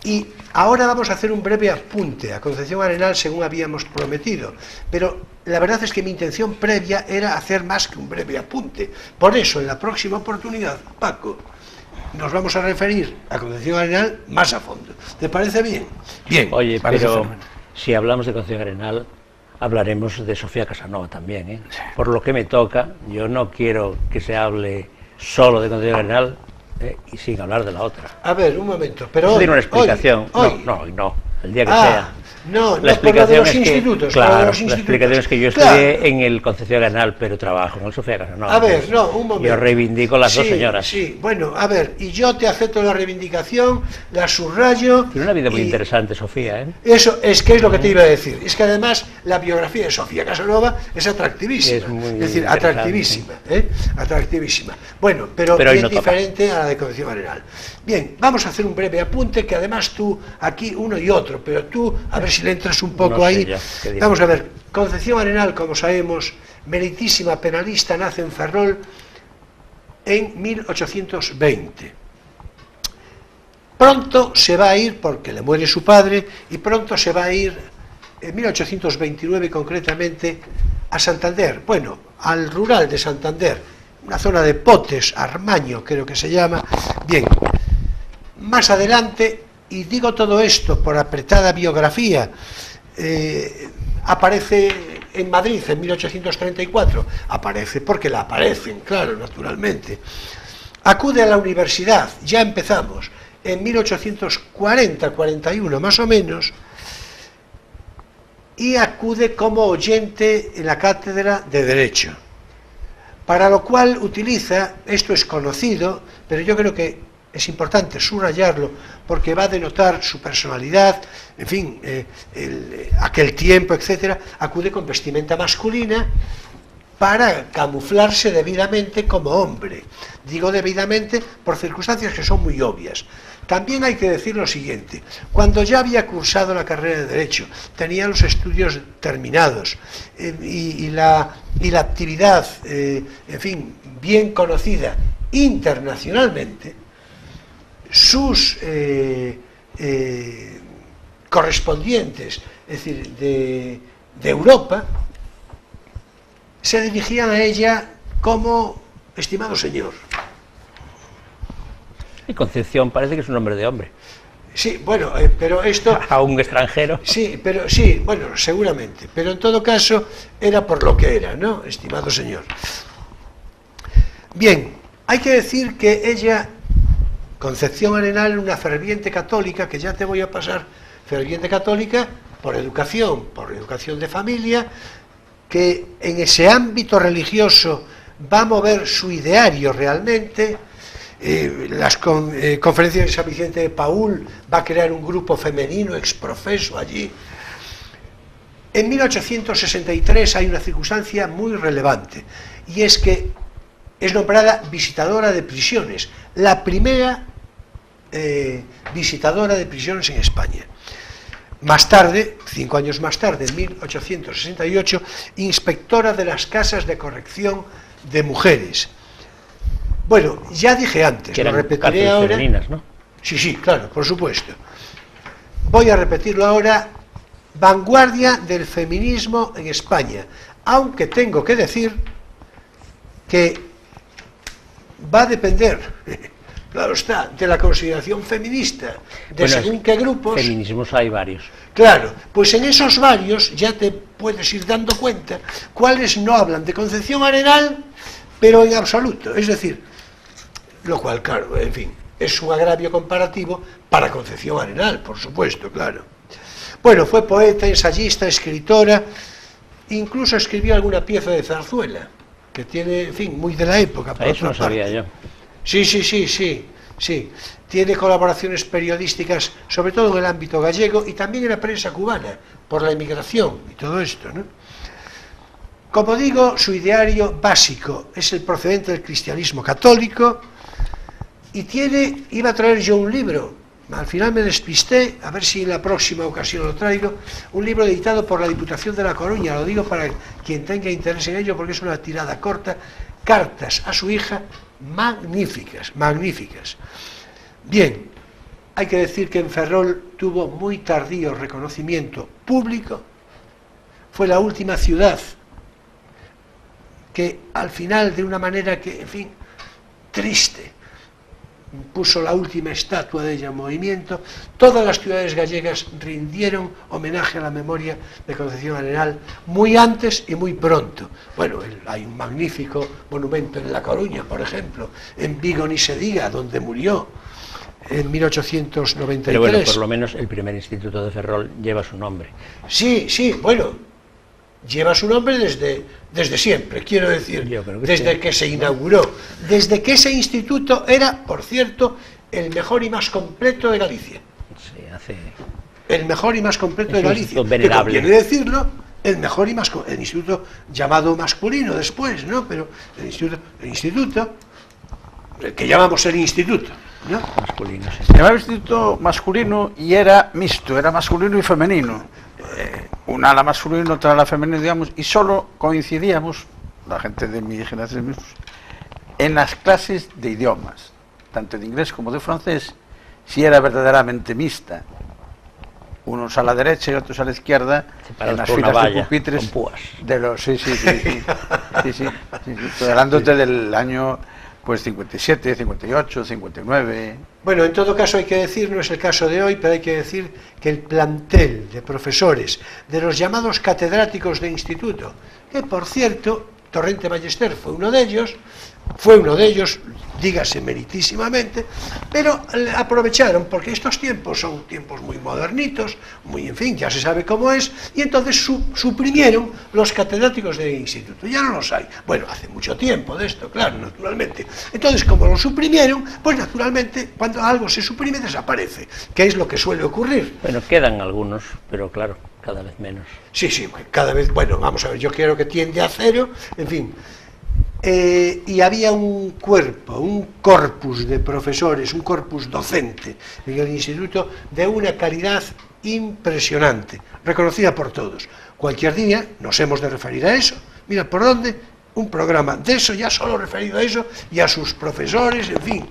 y ahora vamos a hacer un breve apunte a Concepción Arenal, según habíamos prometido, pero la verdad es que mi intención previa era hacer más que un breve apunte. Por eso, en la próxima oportunidad, Paco, nos vamos a referir a Concepción Arenal más a fondo. ¿Te parece bien? Bien. Oye, parece pero fenomenal. si hablamos de Concepción Arenal, hablaremos de Sofía Casanova también, ¿eh? Por lo que me toca, yo no quiero que se hable solo de Concepción Arenal y sin hablar de la otra. A ver, un momento, pero Eso hoy, tiene una explicación. hoy. No, el día que sea. No, La no por lo de explicación los es que, institutos. claro, por lo de los la institutos. explicación es que yo estudié en el Concepción Arenal, pero trabajo en el Sofía Casanova. A ver, Entonces, no, un momento. yo reivindico las dos señoras. Sí, bueno, a ver, y yo te acepto la reivindicación, la subrayo. Tiene una vida muy y interesante, Sofía, ¿eh? Eso es que es lo que te iba a decir. Es que además la biografía de Sofía Casanova es atractivísima. Es muy decir, interesante. atractivísima, ¿eh? Atractivísima. Bueno, pero hoy bien no toca. diferente a la de Concepción Arenal. Bien, vamos a hacer un breve apunte, que además tú, aquí uno y otro, pero tú, a ver si le entras un poco No sé ahí. ya, ¿qué diré? Vamos a ver, Concepción Arenal, como sabemos, meritísima penalista, nace en Ferrol en 1820. Pronto se va a ir, porque le muere su padre, y pronto se va a ir, en 1829 concretamente, a Santander, bueno, al rural de Santander, una zona de Potes, Armaño creo que se llama. Bien, más adelante, y digo todo esto por apretada biografía, aparece en Madrid en 1834, aparece porque la aparecen, claro, naturalmente. Acude a la universidad, ya empezamos, en 1840-41 más o menos, y acude como oyente en la cátedra de Derecho, para lo cual utiliza, esto es conocido, pero yo creo que es importante subrayarlo, porque va a denotar su personalidad, en fin, aquel tiempo, etcétera. Acude con vestimenta masculina para camuflarse debidamente como hombre. Digo debidamente por circunstancias que son muy obvias. También hay que decir lo siguiente: cuando ya había cursado la carrera de Derecho, tenía los estudios terminados y la actividad, en fin, bien conocida internacionalmente, sus correspondientes, es decir, de Europa, se dirigían a ella como estimado señor. Y Concepción parece que es un nombre de hombre. Sí, bueno, pero esto... A un extranjero. Sí, pero sí, bueno, seguramente. Pero en todo caso era por lo que era, ¿no? Estimado señor. Bien, hay que decir que ella, Concepción Arenal, era una ferviente católica, que ya te voy a pasar, ferviente católica por educación de familia, que en ese ámbito religioso va a mover su ideario realmente. Las conferencias de San Vicente de Paúl, va a crear un grupo femenino exprofeso allí. En 1863 hay una circunstancia muy relevante, y es que es nombrada visitadora de prisiones, la primera visitadora de prisiones en España. Más tarde, 5 años más tarde, en 1868, inspectora de las casas de corrección de mujeres. Bueno, ya dije antes, Que lo eran repetiré cárceles ahora. femeninas, ¿no? Sí, claro, por supuesto. Voy a repetirlo ahora: vanguardia del feminismo en España, aunque tengo que decir que va a depender, claro está, de la consideración feminista, de Bueno, según qué grupos. Feminismos hay varios. Claro, pues en esos varios ya te puedes ir dando cuenta cuáles no hablan de Concepción Arenal, pero en absoluto. Es decir, lo cual, claro, en fin, es un agravio comparativo para Concepción Arenal, por supuesto, claro. Bueno, fue poeta, ensayista, escritora, incluso escribió alguna pieza de zarzuela, que tiene, en fin, muy de la época. Por Eso otra no sabía parte. yo. Sí, sí, sí, sí, sí. Tiene colaboraciones periodísticas, sobre todo en el ámbito gallego y también en la prensa cubana, por la inmigración y todo esto, ¿no? Como digo, su ideario básico es el procedente del cristianismo católico y iba a traer yo un libro, al final me despisté, a ver si en la próxima ocasión lo traigo, un libro editado por la Diputación de La Coruña, lo digo para quien tenga interés en ello porque es una tirada corta, cartas a su hija magníficas, magníficas. Bien, hay que decir que en Ferrol tuvo muy tardío reconocimiento público, fue la última ciudad que al final, de una manera que, en fin, triste, puso la última estatua de ella en movimiento. Todas las ciudades gallegas rindieron homenaje a la memoria de Concepción Arenal muy antes y muy pronto. Bueno, hay un magnífico monumento en La Coruña, por ejemplo, en Vigo ni se diga, donde murió en 1893. Pero bueno, por lo menos el primer instituto de Ferrol lleva su nombre. Sí, sí, bueno, lleva su nombre desde siempre, quiero decir, desde que se inauguró, desde que ese instituto era, por cierto, el mejor y más completo de Galicia. Sí, hace... El mejor y más completo de Galicia. Venerable. Que conviene decirlo, el mejor y más... El instituto llamado masculino después, ¿no? Pero el instituto, el que llamamos el instituto, ¿no? Masculino, sí. Se llamaba instituto masculino y era mixto, era masculino y femenino. Una ala masculino, otra ala femenino, digamos, y solo coincidíamos, la gente de mi generación, en las clases de idiomas, tanto de inglés como de francés, si era verdaderamente mixta. Unos a la derecha y otros a la izquierda, en las filas de pupitres de los... Sí, estoy hablándote del año... Pues 57, 58, 59... Bueno, en todo caso hay que decir, no es el caso de hoy, pero hay que decir que el plantel de profesores de los llamados catedráticos de instituto, que por cierto, Torrente Ballester fue uno de ellos, dígase meritísimamente, pero aprovecharon, porque estos tiempos son tiempos muy modernitos, muy, en fin, ya se sabe cómo es, y entonces suprimieron los catedráticos de instituto, ya no los hay. Bueno, hace mucho tiempo de esto, claro, naturalmente. Entonces, como lo suprimieron, pues naturalmente, cuando algo se suprime, desaparece, que es lo que suele ocurrir. Bueno, quedan algunos, pero claro, cada vez menos. Sí, cada vez, bueno, vamos a ver, yo quiero que tiende a cero, en fin. Y había un cuerpo, un corpus de profesores, un corpus docente en el instituto de una calidad impresionante, reconocida por todos. Cualquier día nos hemos de referir a eso. Mira, ¿por dónde? Un programa de eso, ya solo referido a eso, y a sus profesores, en fin.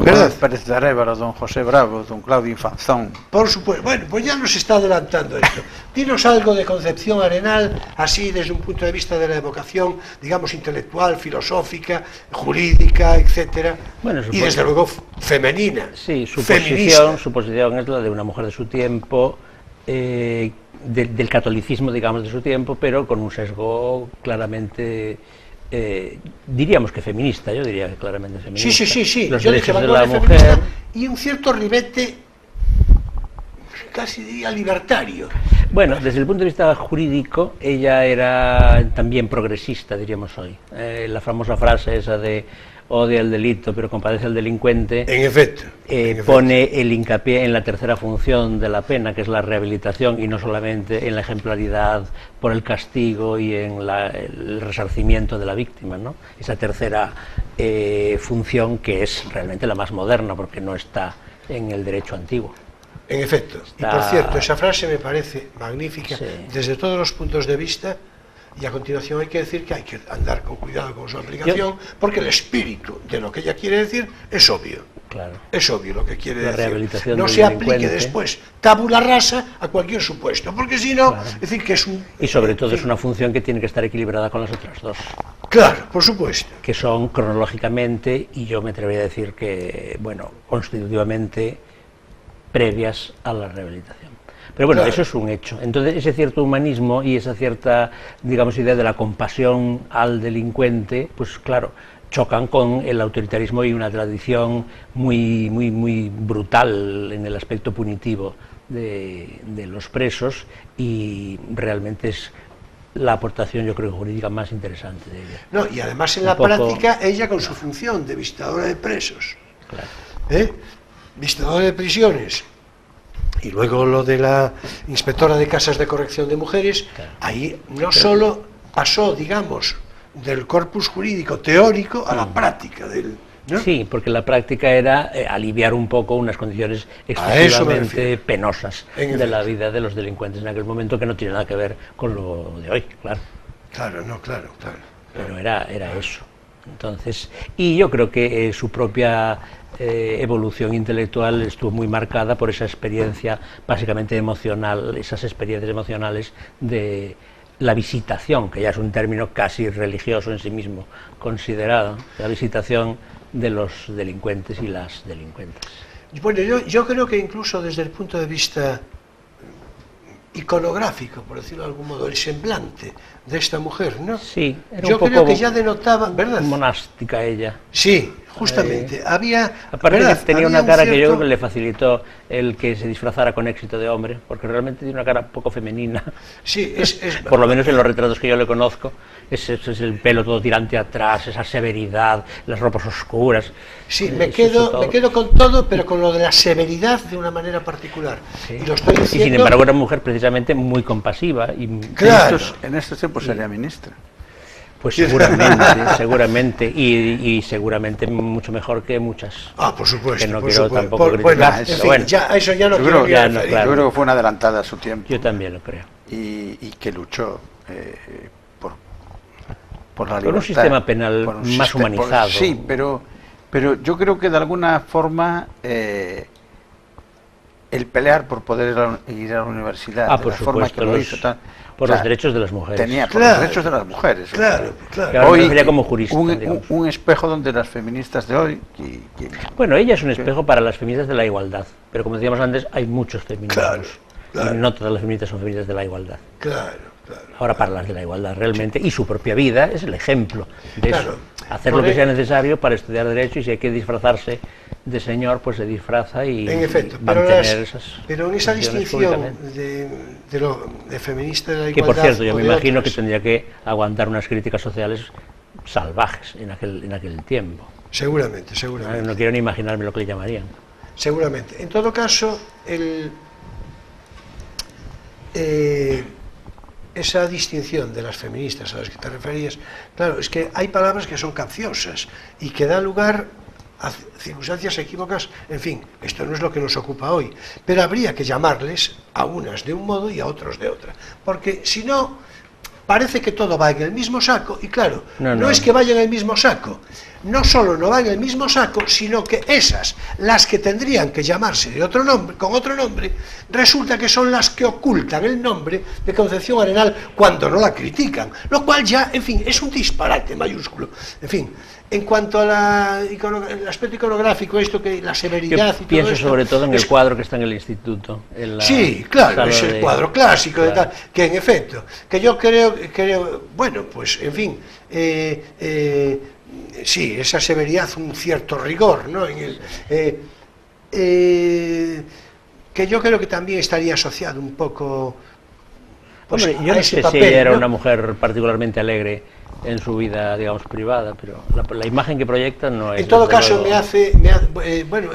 ¿Verdad? Pérez de Arévalo, don José Bravo, don Claudio Infanzón. Por supuesto. Bueno, pues ya nos está adelantando esto. Dinos algo de Concepción Arenal, así desde un punto de vista de la evocación, digamos, intelectual, filosófica, jurídica, etcétera, bueno, y desde luego femenina. Sí, su posición es la de una mujer de su tiempo, del catolicismo, digamos, de su tiempo, pero con un sesgo claramente... diríamos que feminista, yo diría que claramente feminista. Sí. Los yo derechos dije, de la mujer y un cierto ribete, casi diría libertario. Bueno, desde el punto de vista jurídico, ella era también progresista, diríamos hoy. La famosa frase esa de odia el delito pero compadece al delincuente, en efecto, pone el hincapié en la tercera función de la pena, que es la rehabilitación, y no solamente en la ejemplaridad por el castigo y en el resarcimiento de la víctima, ¿no? Esa tercera función, que es realmente la más moderna porque no está en el derecho antiguo. En efecto, y por cierto, esa frase me parece magnífica, sí, desde todos los puntos de vista. Y a continuación hay que decir que hay que andar con cuidado con su aplicación, porque el espíritu de lo que ella quiere decir es obvio. Claro. Es obvio lo que quiere decir. No se aplique después tabula rasa a cualquier supuesto, porque si no, claro, es decir que es un... Y sobre todo es una función que tiene que estar equilibrada con las otras dos. Claro, por supuesto. Que son cronológicamente, y yo me atrevería a decir que, bueno, constitutivamente previas a la rehabilitación. Pero bueno, claro, eso es un hecho. Entonces, ese cierto humanismo y esa cierta, digamos, idea de la compasión al delincuente, pues claro, chocan con el autoritarismo y una tradición muy brutal en el aspecto punitivo de los presos, y realmente es la aportación, yo creo, jurídica más interesante de ella. No, y además en Un la poco- práctica ella con su función de visitadora de presos, Claro. visitadora de prisiones, y luego lo de la inspectora de casas de corrección de mujeres, Claro. ahí no solo pasó, digamos, del corpus jurídico teórico a la práctica del... ¿no? Sí, porque la práctica era aliviar un poco unas condiciones A eso me excesivamente refiero. penosas En de la efecto. vida de los delincuentes en aquel momento, que no tiene nada que ver con lo de hoy, claro. Claro, no, claro. Pero era eso. Entonces, y yo creo que su propia evolución intelectual estuvo muy marcada por esa experiencia básicamente emocional, esas experiencias emocionales de la visitación, que ya es un término casi religioso en sí mismo considerado, la visitación de los delincuentes y las delincuentes. Bueno, yo creo que incluso desde el punto de vista iconográfico, por decirlo de algún modo, el semblante de esta mujer, ¿no? Sí, era yo un poco creo que ya denotaba, ¿verdad? monástica ella. Sí, justamente. Había, Aparte ¿verdad? que tenía Había una un cara que yo cierto- creo que le facilitó el que se disfrazara con éxito de hombre, porque realmente tiene una cara poco femenina. Sí, Por lo menos en los retratos que yo le conozco, es el pelo todo tirante atrás, esa severidad, las ropas oscuras. Sí, me eso todo. quedo con todo, pero con lo de la severidad de una manera particular. Sí. Y lo estoy Y diciendo... sin embargo era una mujer precisamente muy compasiva y Claro. En estos tiempos sería ministra. pues seguramente y seguramente mucho mejor que muchas. Ah, por supuesto. Que no por quiero supuesto. tampoco Bueno, criticar, en pero fin, bueno. ya, a eso ya no Yo quiero creo, ni ya no, referir. claro. yo creo que fue una adelantada a su tiempo Yo también lo creo. y que luchó por la Por un libertad. sistema penal por un más humanizado. Sí, pero yo creo que de alguna forma el pelear por poder ir a la universidad, de Por la forma que supuesto, lo hizo, tal, por o sea, los derechos de las mujeres. tenía por Claro. los derechos de las mujeres. Claro, claro. Claro. me refería como jurista, digamos. un espejo donde las feministas de hoy Bueno, ella es un espejo para las feministas de la igualdad, pero como decíamos antes, hay muchos feminismos. Claro, claro. Y no todas las feministas son feministas de la igualdad. Claro. Ahora para las de la igualdad realmente, y su propia vida es el ejemplo de Claro. eso. Hacer lo que sea necesario para estudiar Derecho, y si hay que disfrazarse de señor, pues se disfraza y En efecto, mantener pero en esa posiciones distinción públicamente. de feminista de la Que igualdad... por cierto, yo o me de imagino que otras, tendría que aguantar unas críticas sociales salvajes en aquel tiempo. Seguramente. No quiero ni imaginarme lo que le llamarían. Seguramente. En todo caso, esa distinción de las feministas a las que te referías, claro, es que hay palabras que son capciosas y que dan lugar a circunstancias equívocas. En fin, esto no es lo que nos ocupa hoy, pero habría que llamarles a unas de un modo y a otros de otra, porque si no, parece que todo va en el mismo saco, y claro, no es que vaya en el mismo saco, no solo no va en el mismo saco, sino que esas, las que tendrían que llamarse de otro nombre, con otro nombre, resulta que son las que ocultan el nombre de Concepción Arenal cuando no la critican, lo cual ya, en fin, es un disparate mayúsculo. En fin, en cuanto al aspecto iconográfico, esto que la severidad y todo pienso esto, sobre todo en el cuadro que está en el instituto. En la sí, claro, sala es el de- cuadro clásico de Claro. tal, que en efecto, que yo creo, bueno, pues en fin, sí, esa severidad, un cierto rigor, ¿no? Que yo creo que también estaría asociado un poco, pues, Hombre, a yo no ese sé papel, si ella era ¿no? una mujer particularmente alegre en su vida, digamos, privada, pero la imagen que proyecta no es... En todo desde caso, luego- bueno,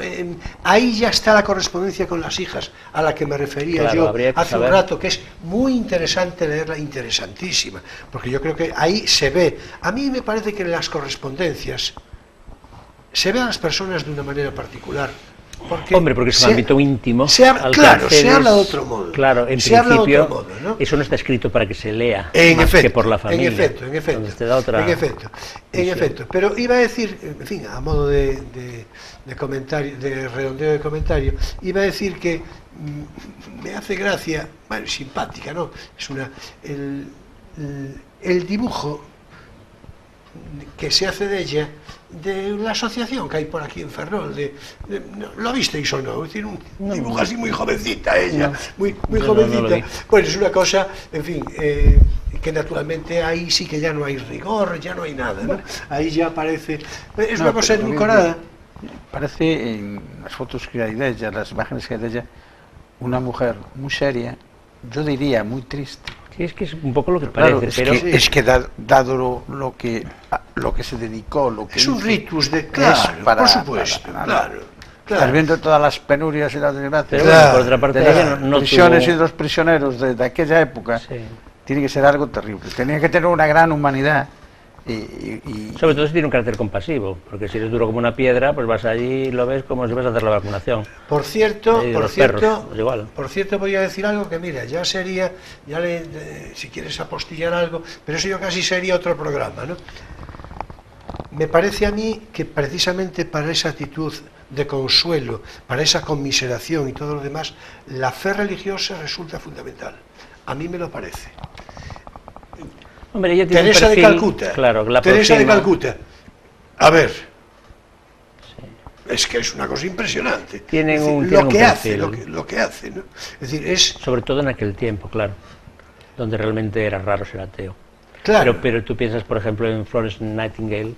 ahí ya está la correspondencia con las hijas, a la que me refería Claro, yo habría que hace un saber. rato, que es muy interesante leerla, interesantísima, porque yo creo que ahí se ve. A mí me parece que en las correspondencias se ve a las personas de una manera particular. Hombre, porque es un ámbito íntimo. al que Claro, se accedes. habla de otro modo. Claro, en se habla de principio, otro modo, ¿no? eso no está escrito para que se lea, En más efecto, que por la familia. en efecto. Entonces te da otra en efecto. Pero iba a decir, en fin, a modo de comentario, de redondeo de comentario, iba a decir que me hace gracia, bueno, simpática, ¿no? Es el dibujo que se hace de ella, de la asociación que hay por aquí en Ferrol, ¿lo visteis o no? Es decir, un dibujo así muy jovencita ella, muy Yo jovencita. no lo vi. Bueno, es una cosa, en fin, que naturalmente ahí sí que ya no hay rigor, ya no hay nada, ¿no? Ahí ya parece, es una cosa edulcorada. Parece en las fotos que hay de ella, las imágenes que hay de ella, una mujer muy seria, yo diría muy triste. Sí, es que es un poco lo que Claro, parece, es pero... que, es que dado lo que se dedicó, lo que Es un hizo, ritus de... es Claro, para- por supuesto, para- claro. Estás Claro. viendo todas las penurias y las desgracias Pero Claro, bueno, por otra parte, de ella las no prisiones tuvo- y de los prisioneros de aquella época. Sí. Tiene que ser algo terrible. Tenía que tener una gran humanidad y Sobre todo si tiene un carácter compasivo, porque si eres duro como una piedra, pues vas allí y lo ves como si vas a hacer la vacunación. Por cierto, Y de los perros, pues igual. por cierto, voy a decir algo que, mira, ya sería, si quieres apostillar algo, pero eso yo casi sería otro programa, ¿no? Me parece a mí que precisamente para esa actitud de consuelo, para esa conmiseración y todo lo demás, la fe religiosa resulta fundamental. A mí me lo parece. Hombre, ella tiene Teresa un de perfil, Calcuta. claro, la Teresa de aproxima. Calcuta. A ver. Es que es una cosa impresionante. Tienen Es decir, un- tienen lo un que hace, perfil. lo que hace, ¿no? Es decir, es Sobre todo en aquel tiempo, claro, donde realmente era raro ser ateo. claro. Pero tú piensas, por ejemplo, en Florence Nightingale,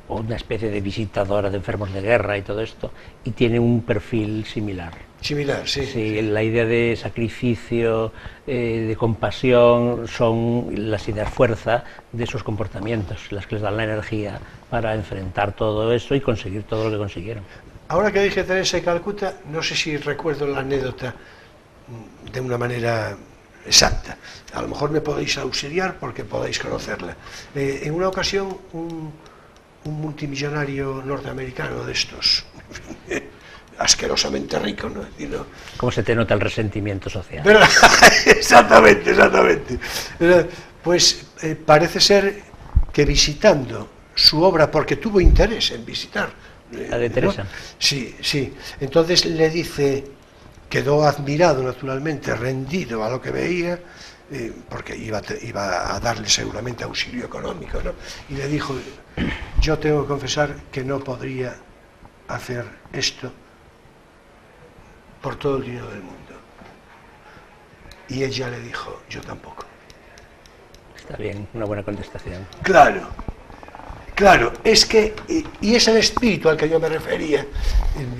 o una especie de visitadora de enfermos de guerra y todo esto, y tiene un perfil similar. Similar, sí. Sí, la idea de sacrificio, de compasión, son las ideas fuerza de esos comportamientos, las que les dan la energía para enfrentar todo eso y conseguir todo lo que consiguieron. Ahora que dije Teresa de Calcuta, no sé si recuerdo la anécdota de una manera exacta. A lo mejor me podéis auxiliar porque podéis conocerla. En una ocasión, un multimillonario norteamericano de estos, asquerosamente rico, ¿no? Y no- ¿Cómo se te nota el resentimiento social? ¿Verdad? Exactamente, exactamente. Pues parece ser que visitando su obra, porque tuvo interés en visitar. La de Teresa. ¿no? Sí, sí. Entonces le dice, quedó admirado naturalmente, rendido a lo que veía, porque iba a darle seguramente auxilio económico, ¿no? Y le dijo, yo tengo que confesar que no podría hacer esto por todo el dinero del mundo. Y ella le dijo, yo tampoco. Está bien, una buena contestación. Claro, claro, es que, y es el espíritu al que yo me refería,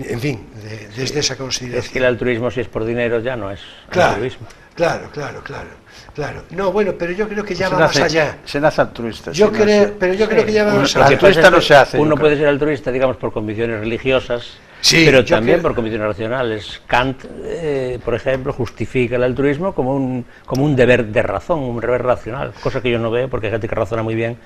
en fin, desde esa consideración. Es que el altruismo, si es por dinero, ya no es Claro, altruismo. claro. No, bueno, pero yo creo que ya va más allá. Se nace altruista. Yo se creo, nace- pero yo creo que ya va más Lo que allá. altruista pasa es no que se hace, uno yo puede creo. ser altruista, digamos, por convicciones religiosas, Sí, pero yo también creo- por convicciones racionales. Kant, por ejemplo, justifica el altruismo como un deber de razón, un deber racional, cosa que yo no veo, porque hay gente que razona muy bien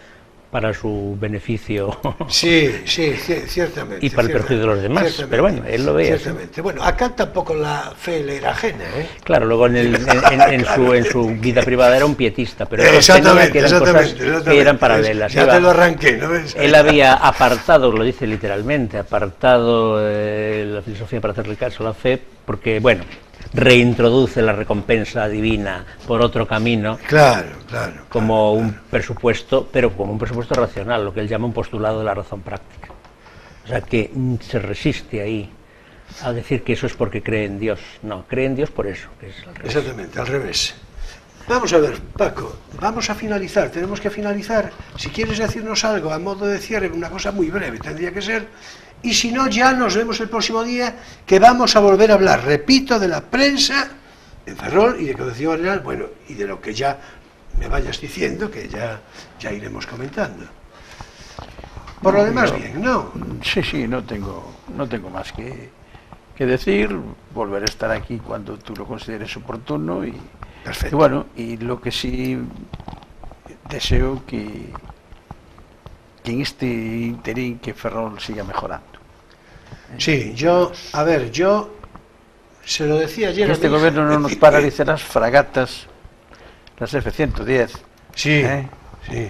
para su beneficio Sí, ciertamente. y para el perjuicio de los demás. ciertamente, Pero bueno, él lo ve así. Ciertamente. Bueno, acá tampoco la fe le era ajena, ¿eh? Claro, luego en su vida privada era un pietista, pero sostenía Exactamente, que eran cosas que eran paralelas. Ya Iba- te lo arranqué, ¿no ves? Él había apartado, lo dice literalmente, apartado la filosofía para hacerle caso a la fe, porque, bueno, reintroduce la recompensa divina por otro camino, Claro. como un presupuesto, pero como un presupuesto racional, lo que él llama un postulado de la razón práctica. O sea, que se resiste ahí a decir que eso es porque cree en Dios. No, cree en Dios por eso, que es al revés. Exactamente, al revés. Vamos a ver, Paco, vamos a finalizar, tenemos que finalizar. Si quieres decirnos algo a modo de cierre, una cosa muy breve tendría que ser, y si no, ya nos vemos el próximo día, que vamos a volver a hablar, repito, de la prensa en Ferrol y de Concepción Arenal, bueno, y de lo que ya me vayas diciendo, que ya iremos comentando. Por lo demás, bien, ¿no? Sí, no tengo más que decir. Volveré a estar aquí cuando tú lo consideres oportuno y Perfecto. bueno, y lo que sí deseo que en este interín que Ferrol siga mejorando. Sí, yo se lo decía ayer. Que a este mi hija, gobierno no nos paralice las fragatas, las F-110. Sí, ¿eh? sí.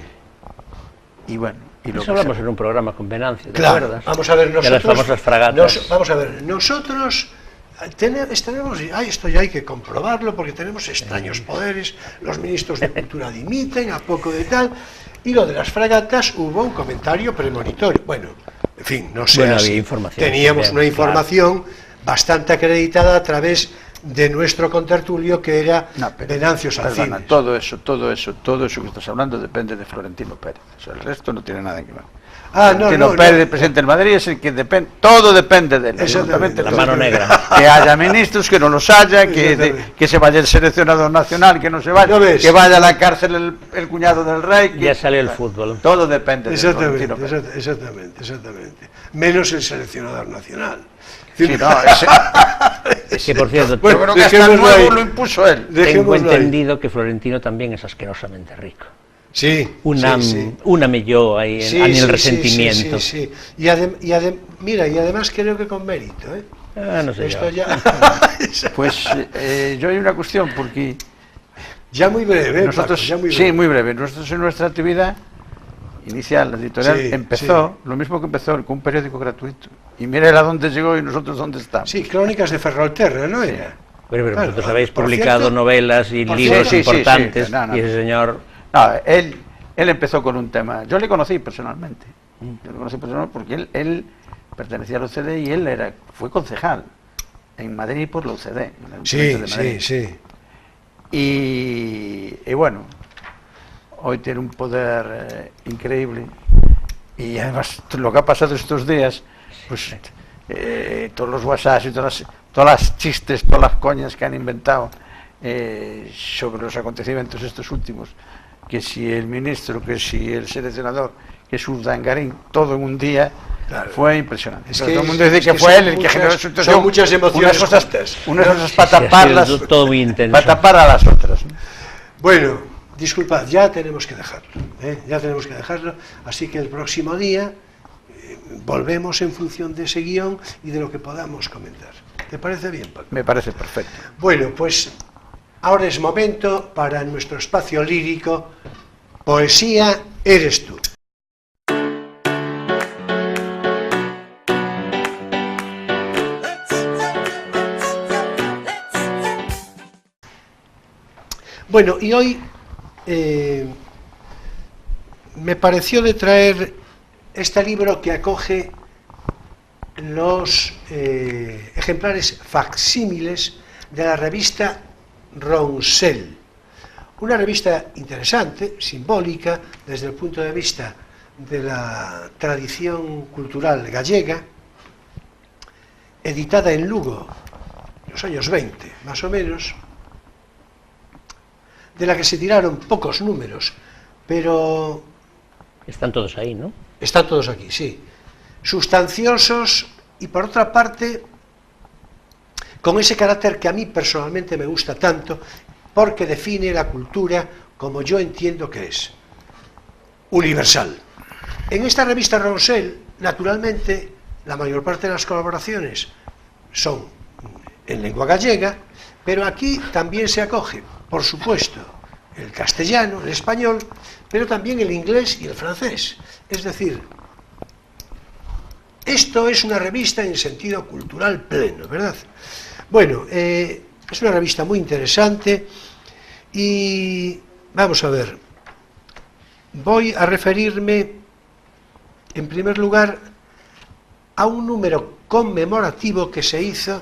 Y bueno, y lo Eso que hablamos sea. en un programa con Venancio, ¿te Claro, acuerdas? vamos a ver De nosotros. las famosas fragatas. Vamos a ver, nosotros tenemos, esto ya hay que comprobarlo porque tenemos extraños poderes, los ministros de Cultura dimiten, a poco de tal, y lo de las fragatas hubo un comentario premonitorio. Bueno, en fin, no sé. Bueno, si había información teníamos también, una información bastante acreditada a través de nuestro contertulio que era No, pero, Venancio perdona, Salcines. todo eso que estás hablando depende de Florentino Pérez. O sea, el resto no tiene nada que ver. Florentino Pérez, presidente del Madrid, es el que depende, todo depende de él. Exactamente, la mano negra. Que haya ministros, que no los haya, que se vaya el seleccionador nacional, que no se vaya, que vaya a la cárcel el cuñado del rey. Ya salió el fútbol. Todo depende de Exactamente, Florentino Pérez. exactamente. Menos el seleccionador nacional. Sí, no, Que por cierto, bueno, creo que hasta el nuevo lo impuso él. tengo entendido que Florentino también es asquerosamente rico. Sí, Una melló ahí en el resentimiento. Sí. Y además creo que con mérito, ¿eh? No sé Esto yo. Pues yo hay una cuestión, porque ya muy breve, nosotros, Paco, ya muy breve. sí, muy breve. Nosotros en nuestra actividad inicial, la editorial, empezó lo mismo que empezó con un periódico gratuito. Y mira a dónde llegó y nosotros dónde estamos. Sí, Crónicas de Ferrolterra, ¿no era? Pero Claro, vosotros habéis por publicado cierto, novelas y por libros cierto, importantes, no. y ese señor... No, él empezó con un tema. Yo le conocí personalmente. Porque él pertenecía a la UCD y él fue concejal en Madrid por la UCD. Sí. Y bueno, hoy tiene un poder increíble. Y además, lo que ha pasado estos días, pues todos los WhatsApp y todas las chistes, todas las coñas que han inventado sobre los acontecimientos estos últimos, que si el ministro, que si el seleccionador, que es un dangarín, todo en un día, claro, fue impresionante. Es que, todo el mundo dice que fue él el que generó la situación. Son muchas emociones unas cosas para taparlas, todo muy intenso. para tapar a las otras, ¿no? Bueno, disculpad, ya tenemos que dejarlo, así que el próximo día volvemos en función de ese guión y de lo que podamos comentar. ¿Te parece bien, Paco? Me parece perfecto. Bueno, pues ahora es momento para nuestro espacio lírico, Poesía eres tú. Bueno, y hoy me pareció de traer este libro que acoge los ejemplares facsímiles de la revista Roncel, una revista interesante, simbólica, desde el punto de vista de la tradición cultural gallega, editada en Lugo en los años 20, más o menos, de la que se tiraron pocos números, pero... Están todos ahí, ¿no? Están todos aquí, sí. Sustanciosos y, por otra parte, con ese carácter que a mí personalmente me gusta tanto, porque define la cultura como yo entiendo que es, universal. En esta revista Roncel, naturalmente, la mayor parte de las colaboraciones son en lengua gallega, pero aquí también se acoge, por supuesto, el castellano, el español, pero también el inglés y el francés. Es decir, esto es una revista en sentido cultural pleno, ¿verdad? Bueno, es una revista muy interesante y vamos a ver, voy a referirme en primer lugar a un número conmemorativo que se hizo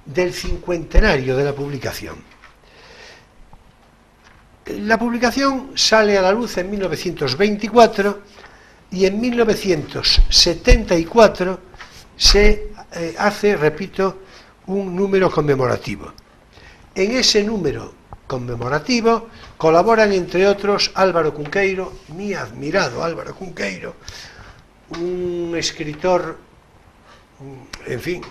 del cincuentenario de la publicación. La publicación sale a la luz en 1924 y en 1974 se hace, repito, un número conmemorativo. En ese número conmemorativo colaboran, entre otros, Álvaro Cunqueiro, mi admirado Álvaro Cunqueiro, un escritor, en fin,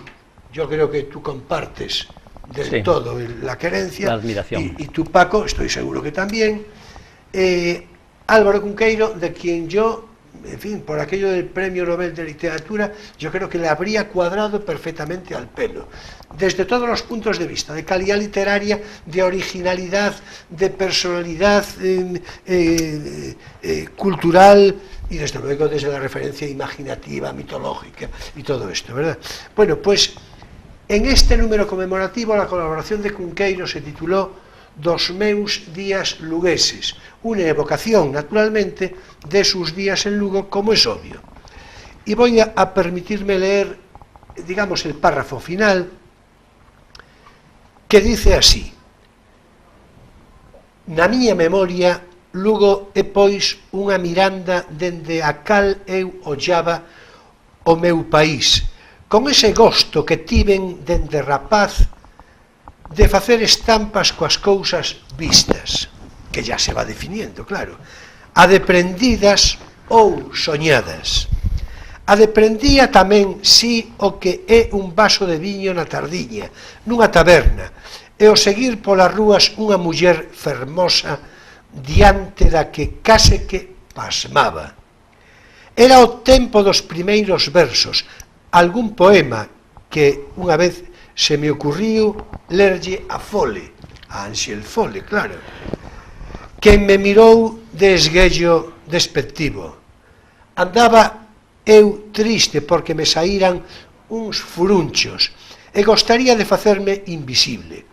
yo creo que tú compartes del todo la querencia, la admiración. Y tú, Paco, estoy seguro que también. Álvaro Cunqueiro, de quien yo, en fin, por aquello del Premio Nobel de Literatura, yo creo que le habría cuadrado perfectamente al pelo, desde todos los puntos de vista, de calidad literaria, de originalidad, de personalidad cultural y desde luego desde la referencia imaginativa, mitológica y todo esto, ¿verdad? Bueno, pues en este número conmemorativo la colaboración de Cunqueiro se tituló Dos meus días lugueses, una evocación, naturalmente, de sus días en Lugo, como es obvio. Y voy a permitirme leer, digamos, el párrafo final, que dice así: na miña memoria Lugo é, pois, unha miranda dende a cal eu ollaba o meu país, con ese gosto que tiven dende rapaz de facer estampas coas cousas vistas, que ya se va definiendo, claro, adeprendidas ou soñadas. Adeprendía tamén, si, o que é un vaso de viño na tardiña, nunha taberna, e o seguir polas rúas unha muller fermosa diante da que case que pasmaba. Era o tempo dos primeiros versos, algún poema que unha vez se me ocurriu lerlle a Fole, a Anxiel Fole, claro, que me mirou de esguello despectivo. Andaba eu triste porque me saíran uns furunchos e gostaría de facerme invisible.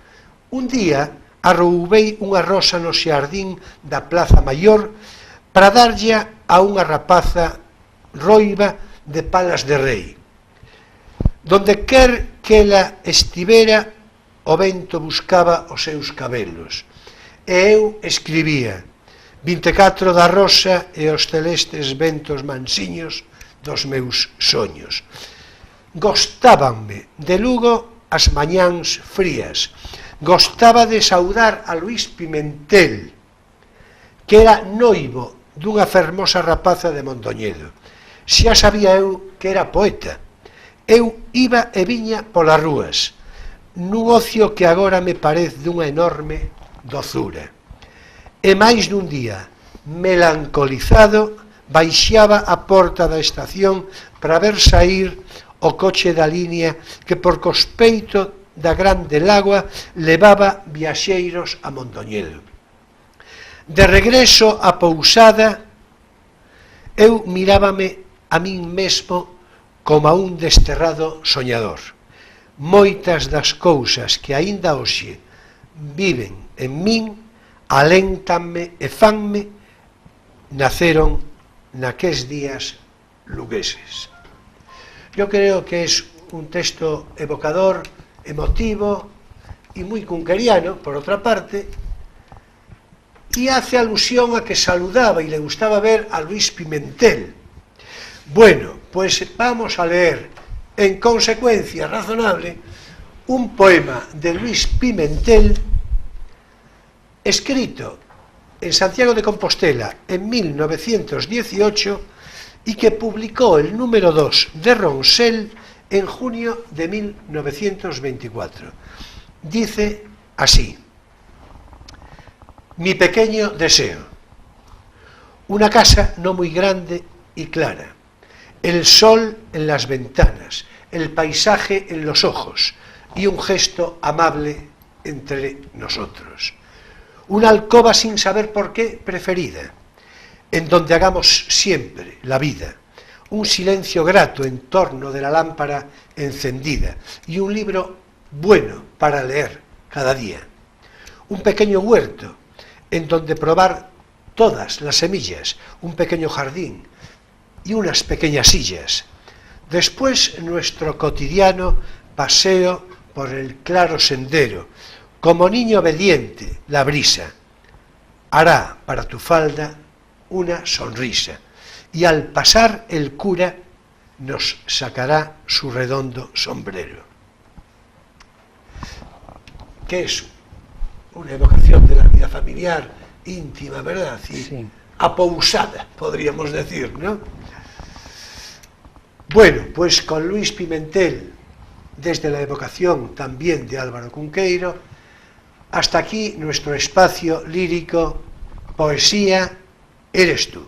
Un día arroubei unha rosa no xardín da Plaza Maior para darlle a unha rapaza roiva de palas de rei. Donde quer que ela estivera, o vento buscaba os seus cabelos, e eu escribía 24 da rosa e os celestes ventos mansiños dos meus soños. Gostábanme de Lugo as mañáns frías, gostaba de saudar a Luís Pimentel, que era noivo dunha fermosa rapaza de Mondoñedo. Xa sabía eu que era poeta. Eu iba e viña polas rúas, nun ocio que agora me parece dunha enorme dozura. E máis dun día, melancolizado, baixaba a porta da estación para ver saír o coche da línea que por cospeito da Grande Lagua levaba viaxeiros a Mondoñedo. De regreso á pousada, eu mirábame a min mesmo como a un desterrado soñador. Moitas das cousas que aínda hoxe viven en min aléntanme e fanme naceron naqueles días lugueses. Yo creo que es un texto evocador, emotivo y muy cunqueriano, por otra parte, y hace alusión a que saludaba y le gustaba ver a Luis Pimentel. Bueno, pues vamos a leer, en consecuencia razonable, un poema de Luis Pimentel escrito en Santiago de Compostela en 1918 y que publicó el número 2 de Ronsel en junio de 1924. Dice así: mi pequeño deseo, una casa no muy grande y clara, el sol en las ventanas, el paisaje en los ojos y un gesto amable entre nosotros. Una alcoba sin saber por qué preferida, en donde hagamos siempre la vida, un silencio grato en torno de la lámpara encendida y un libro bueno para leer cada día. Un pequeño huerto en donde probar todas las semillas, un pequeño jardín y unas pequeñas sillas. Después nuestro cotidiano paseo por el claro sendero, como niño obediente, la brisa hará para tu falda una sonrisa, y al pasar el cura nos sacará su redondo sombrero. Que es una evocación de la vida familiar, íntima, ¿verdad? Y sí, apousada, podríamos decir, ¿no? Bueno, pues con Luis Pimentel, desde la evocación también de Álvaro Cunqueiro, hasta aquí nuestro espacio lírico, poesía, eres tú.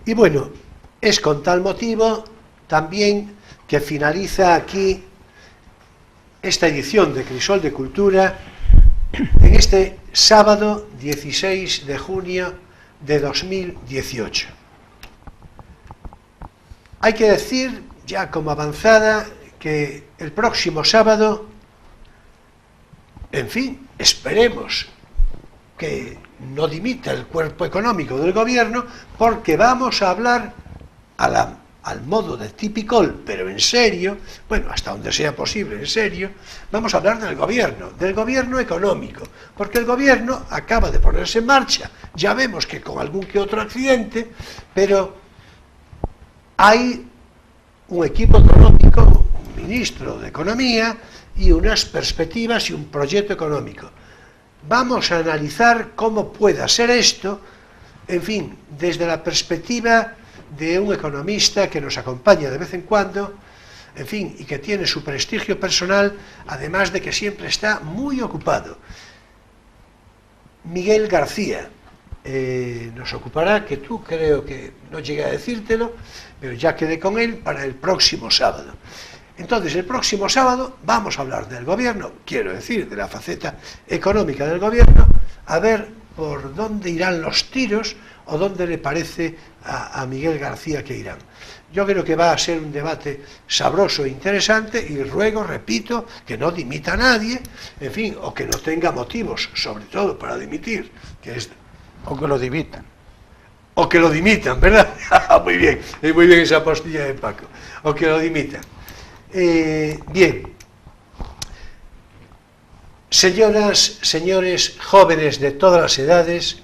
Y bueno, es con tal motivo también que finaliza aquí esta edición de Crisol de Cultura en este sábado 16 de junio de 2018. Hay que decir, ya como avanzada, que el próximo sábado, en fin, esperemos que no dimita el cuerpo económico del gobierno, porque vamos a hablar al modo de Tipicol, pero en serio, bueno, hasta donde sea posible, en serio, vamos a hablar del gobierno económico, porque el gobierno acaba de ponerse en marcha, ya vemos que con algún que otro accidente, pero hay un equipo económico, un ministro de Economía y unas perspectivas y un proyecto económico. Vamos a analizar cómo pueda ser esto, en fin, desde la perspectiva de un economista que nos acompaña de vez en cuando, en fin, y que tiene su prestigio personal, además de que siempre está muy ocupado. Miguel García nos ocupará, que tú creo que no llegué a decírtelo, pero ya quedé con él para el próximo sábado. Entonces, el próximo sábado vamos a hablar del gobierno, quiero decir, de la faceta económica del gobierno, a ver por dónde irán los tiros o dónde le parece a Miguel García que irán. Yo creo que va a ser un debate sabroso e interesante y ruego, repito, que no dimita a nadie, en fin, o que no tenga motivos, sobre todo para dimitir, que es... O que lo dimitan. O que lo dimitan, ¿verdad? Muy bien esa postilla de Paco. O que lo dimitan. Bien. Señoras, señores, jóvenes de todas las edades,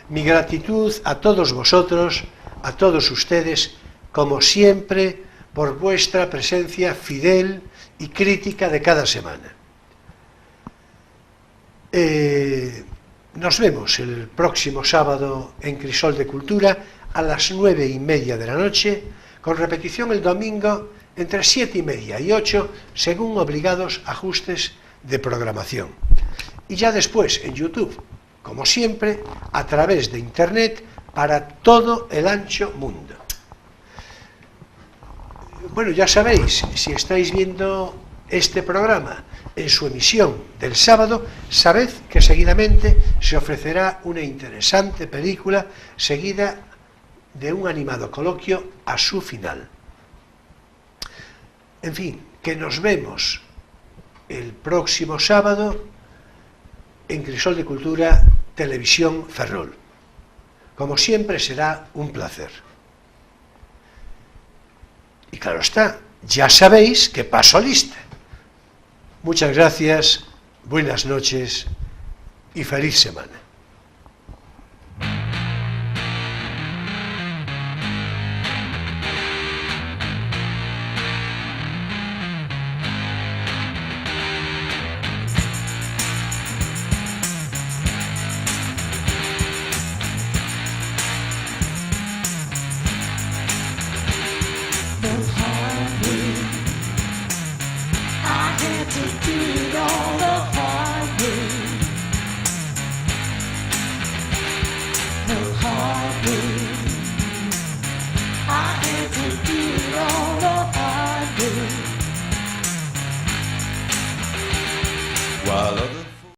mi gratitud a todos vosotros, a todos ustedes, como siempre, por vuestra presencia fidel y crítica de cada semana. Nos vemos el próximo sábado en Crisol de Cultura a las 9:30 de la noche, con repetición el domingo entre 7:30 y 8, según obligados ajustes de programación. Y ya después en YouTube, como siempre, a través de Internet para todo el ancho mundo. Bueno, ya sabéis, si estáis viendo este programa en su emisión del sábado, sabed que seguidamente se ofrecerá una interesante película seguida de un animado coloquio a su final. En fin, que nos vemos el próximo sábado en Crisol de Cultura, Televisión Ferrol. Como siempre será un placer. Y claro está, ya sabéis que paso lista. Muchas gracias, buenas noches y feliz semana. While other